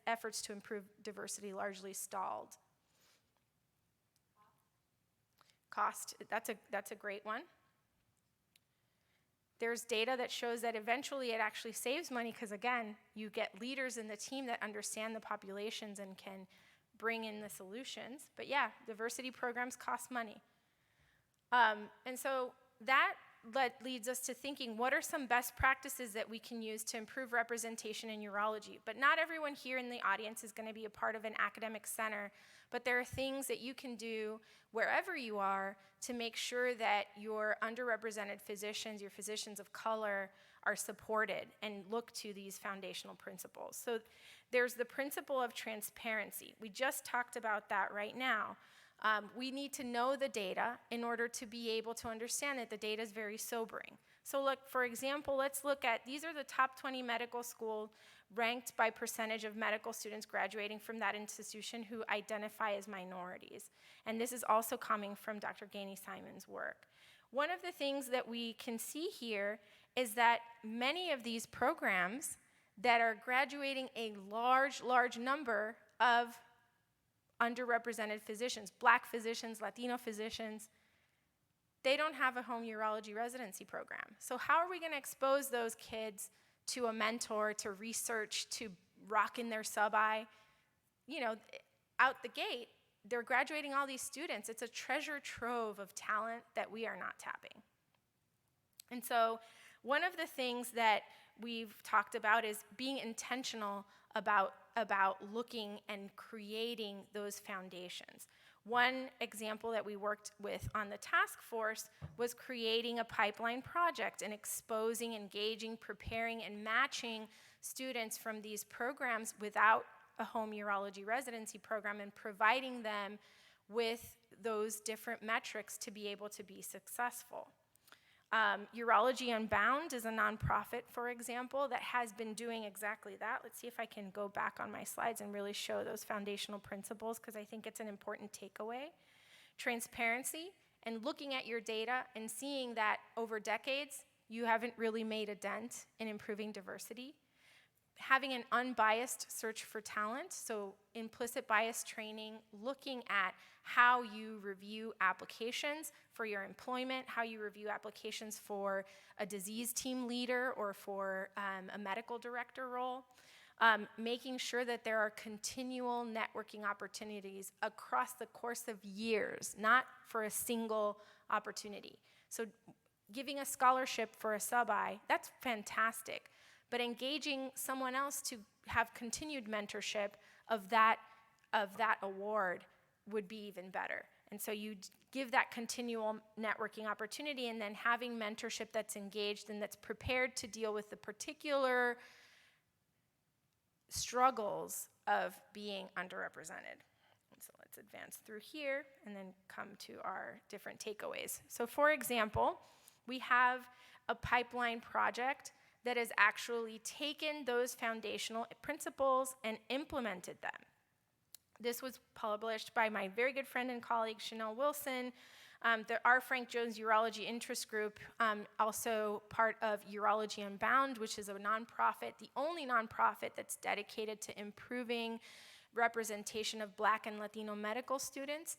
efforts to improve diversity largely stalled? Cost, that's a great one. There's data that shows that eventually it actually saves money because, again, you get leaders in the team that understand the populations and can bring in the solutions. But yeah, diversity programs cost money. And so that leads us to thinking, what are some best practices that we can use to improve representation in urology? But not everyone here in the audience is going to be a part of an academic center, but there are things that you can do wherever you are to make sure that your underrepresented physicians, your physicians of color, are supported and look to these foundational principles. So there's the principle of transparency. We just talked about that right now. We need to know the data in order to be able to understand that the data is very sobering. So look, for example, let's look at, these are the top 20 medical schools ranked by percentage of medical students graduating from that institution who identify as minorities. And this is also coming from Dr. Gainey-Simon's work. One of the things that we can see here is that many of these programs that are graduating a large number of underrepresented physicians, Black physicians, Latino physicians, they don't have a home urology residency program. So how are we going to expose those kids to a mentor, to research, to rock in their sub-I? Out the gate, they're graduating all these students. It's a treasure trove of talent that we are not tapping. And so one of the things that we've talked about is being intentional about looking and creating those foundations. One example that we worked with on the task force was creating a pipeline project and exposing, engaging, preparing, and matching students from these programs without a home urology residency program and providing them with those different metrics to be able to be successful. Urology Unbound is a nonprofit, for example, that has been doing exactly that. Let's see if I can go back on my slides and really show those foundational principles, because I think it's an important takeaway. Transparency and looking at your data and seeing that over decades, you haven't really made a dent in improving diversity. Having an unbiased search for talent, so implicit bias training, looking at how you review applications for your employment, how you review applications for a disease team leader or for a medical director role, making sure that there are continual networking opportunities across the course of years, not for a single opportunity. So giving a scholarship for a sub-I, that's fantastic. But engaging someone else to have continued mentorship of that award would be even better. And so you give that continual networking opportunity, and then having mentorship that's engaged and that's prepared to deal with the particular struggles of being underrepresented. And so let's advance through here and then come to our different takeaways. So for example, we have a pipeline project that has actually taken those foundational principles and implemented them. This was published by my very good friend and colleague, Chanel Wilson, our Frank Jones Urology Interest Group, also part of Urology Unbound, which is a nonprofit, the only nonprofit that's dedicated to improving representation of Black and Latino medical students,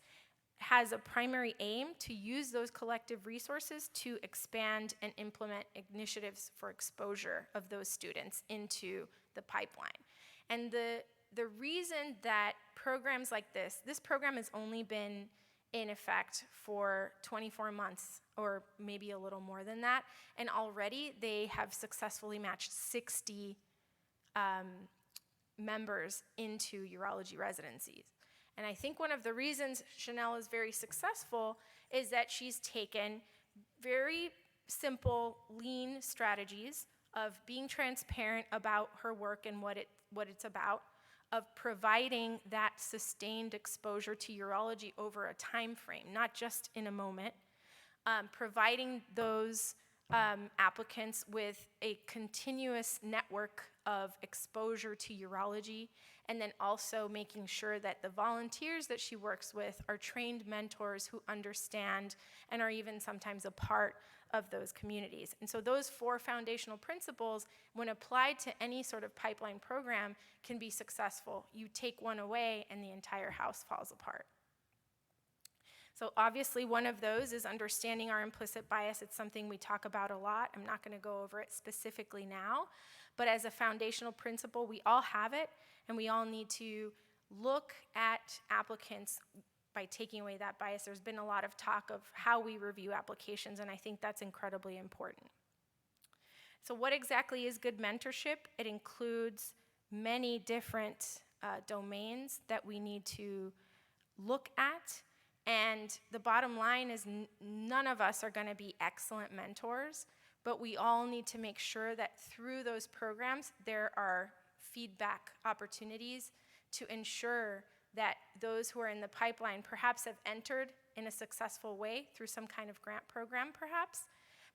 has a primary aim to use those collective resources to expand and implement initiatives for exposure of those students into the pipeline. And the reason that programs like this program has only been in effect for 24 months or maybe a little more than that, and already they have successfully matched 60 members into urology residencies. And I think one of the reasons Chanel is very successful is that she's taken very simple, lean strategies of being transparent about her work and what it's about, of providing that sustained exposure to urology over a time frame, not just in a moment, providing those applicants with a continuous network of exposure to urology, and then also making sure that the volunteers that she works with are trained mentors who understand and are even sometimes a part of those communities. And so those 4 foundational principles, when applied to any sort of pipeline program, can be successful. You take one away and the entire house falls apart. So obviously one of those is understanding our implicit bias. It's something we talk about a lot. I'm not going to go over it specifically now, but as a foundational principle, we all have it, and we all need to look at applicants by taking away that bias. There's been a lot of talk of how we review applications, and I think that's incredibly important. So what exactly is good mentorship? It includes many different domains that we need to look at. And the bottom line is none of us are going to be excellent mentors, but we all need to make sure that through those programs there are feedback opportunities to ensure that those who are in the pipeline perhaps have entered in a successful way through some kind of grant program perhaps,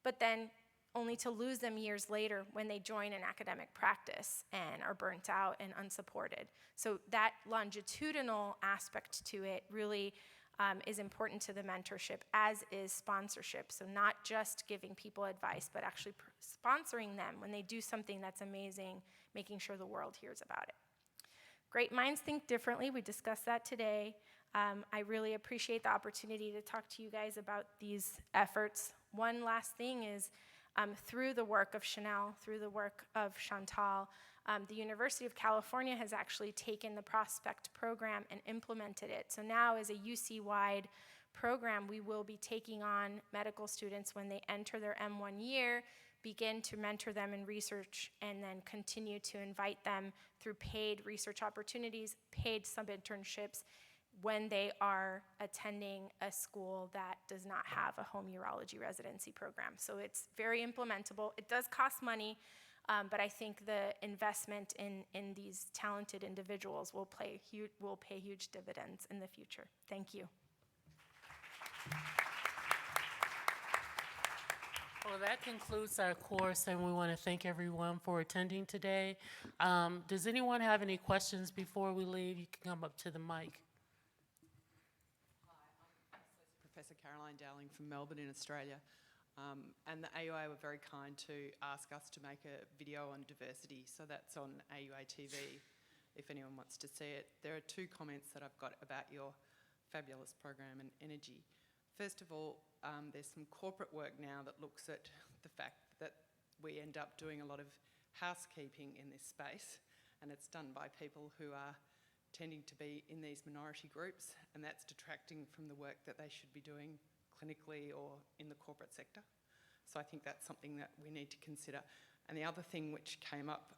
but then only to lose them years later when they join an academic practice and are burnt out and unsupported. So that longitudinal aspect to it really is important to the mentorship, as is sponsorship. So not just giving people advice, but actually sponsoring them when they do something that's amazing, making sure the world hears about it. Great minds think differently. We discussed that today. I really appreciate the opportunity to talk to you guys about these efforts. One last thing is through the work of Chanel, through the work of Chantal, the University of California has actually taken the Prospect program and implemented it. So now as a UC-wide program, we will be taking on medical students when they enter their M1 year, begin to mentor them in research, and then continue to invite them through paid research opportunities, paid sub-internships, when they are attending a school that does not have a home urology residency program. So it's very implementable. It does cost money, but I think the investment in these talented individuals will pay huge dividends in the future. Thank you. Well, Well, that concludes our course, and we want to thank everyone for attending today. Does anyone have any questions before we leave? You can come up to the mic. Professor Caroline Dowling from Melbourne in Australia. And the AUA were very kind to ask us to make a video on diversity, so that's on AUA TV if anyone wants to see it. There are two comments that I've got about your fabulous program and energy. First of all, there's some corporate work now that looks at the fact that we end up doing a lot of housekeeping in this space, and it's done by people who are tending to be in these minority groups, and that's detracting from the work that they should be doing clinically or in the corporate sector. So I think that's something that we need to consider. And the other thing which came up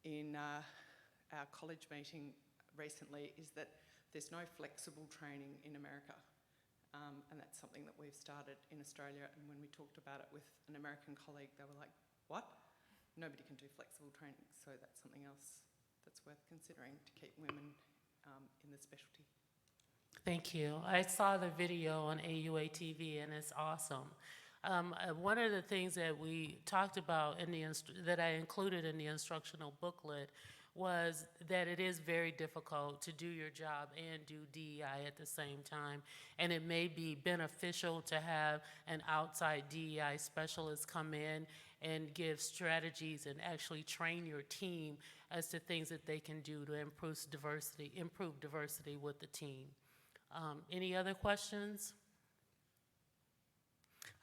in our college meeting recently is that there's no flexible training in America. And that's something that we've started in Australia. And when we talked about it with an American colleague, they were like, what? Nobody can do flexible training. So that's something else that's worth considering to keep women in the specialty. Thank you. I saw the video on AUA TV, and it's awesome. One of the things that we talked about in that I included in the instructional booklet was that it is very difficult to do your job and do DEI at the same time, and it may be beneficial to have an outside DEI specialist come in and give strategies and actually train your team as to things that they can do to improve diversity with the team. Any other questions?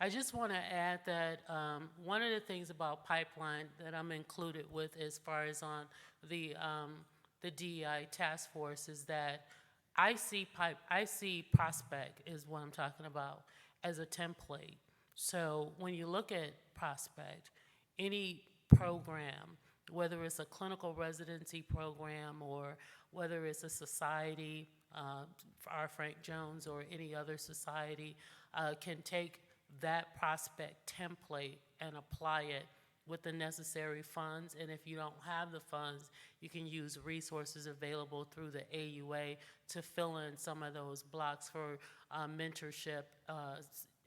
I just want to add that one of the things about pipeline that I'm included with as far as on the DEI task force is that I see prospect is what I'm talking about as a template. So when you look at prospect, any program, whether it's a clinical residency program or whether it's a society, our Frank Jones or any other society, can take that prospect template and apply it with the necessary funds. And if you don't have the funds, you can use resources available through the AUA to fill in some of those blocks for mentorship,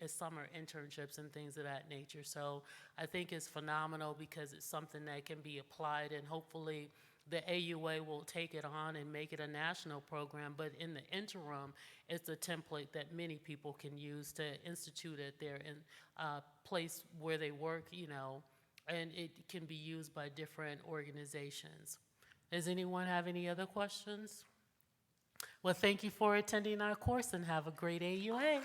summer internships and things of that nature. So I think it's phenomenal because it's something that can be applied, and hopefully the AUA will take it on and make it a national program, but in the interim, it's a template that many people can use to institute at their place where they work, you know, and it can be used by different organizations. Does anyone have any other questions? Well, thank you for attending our course and have a great AUA.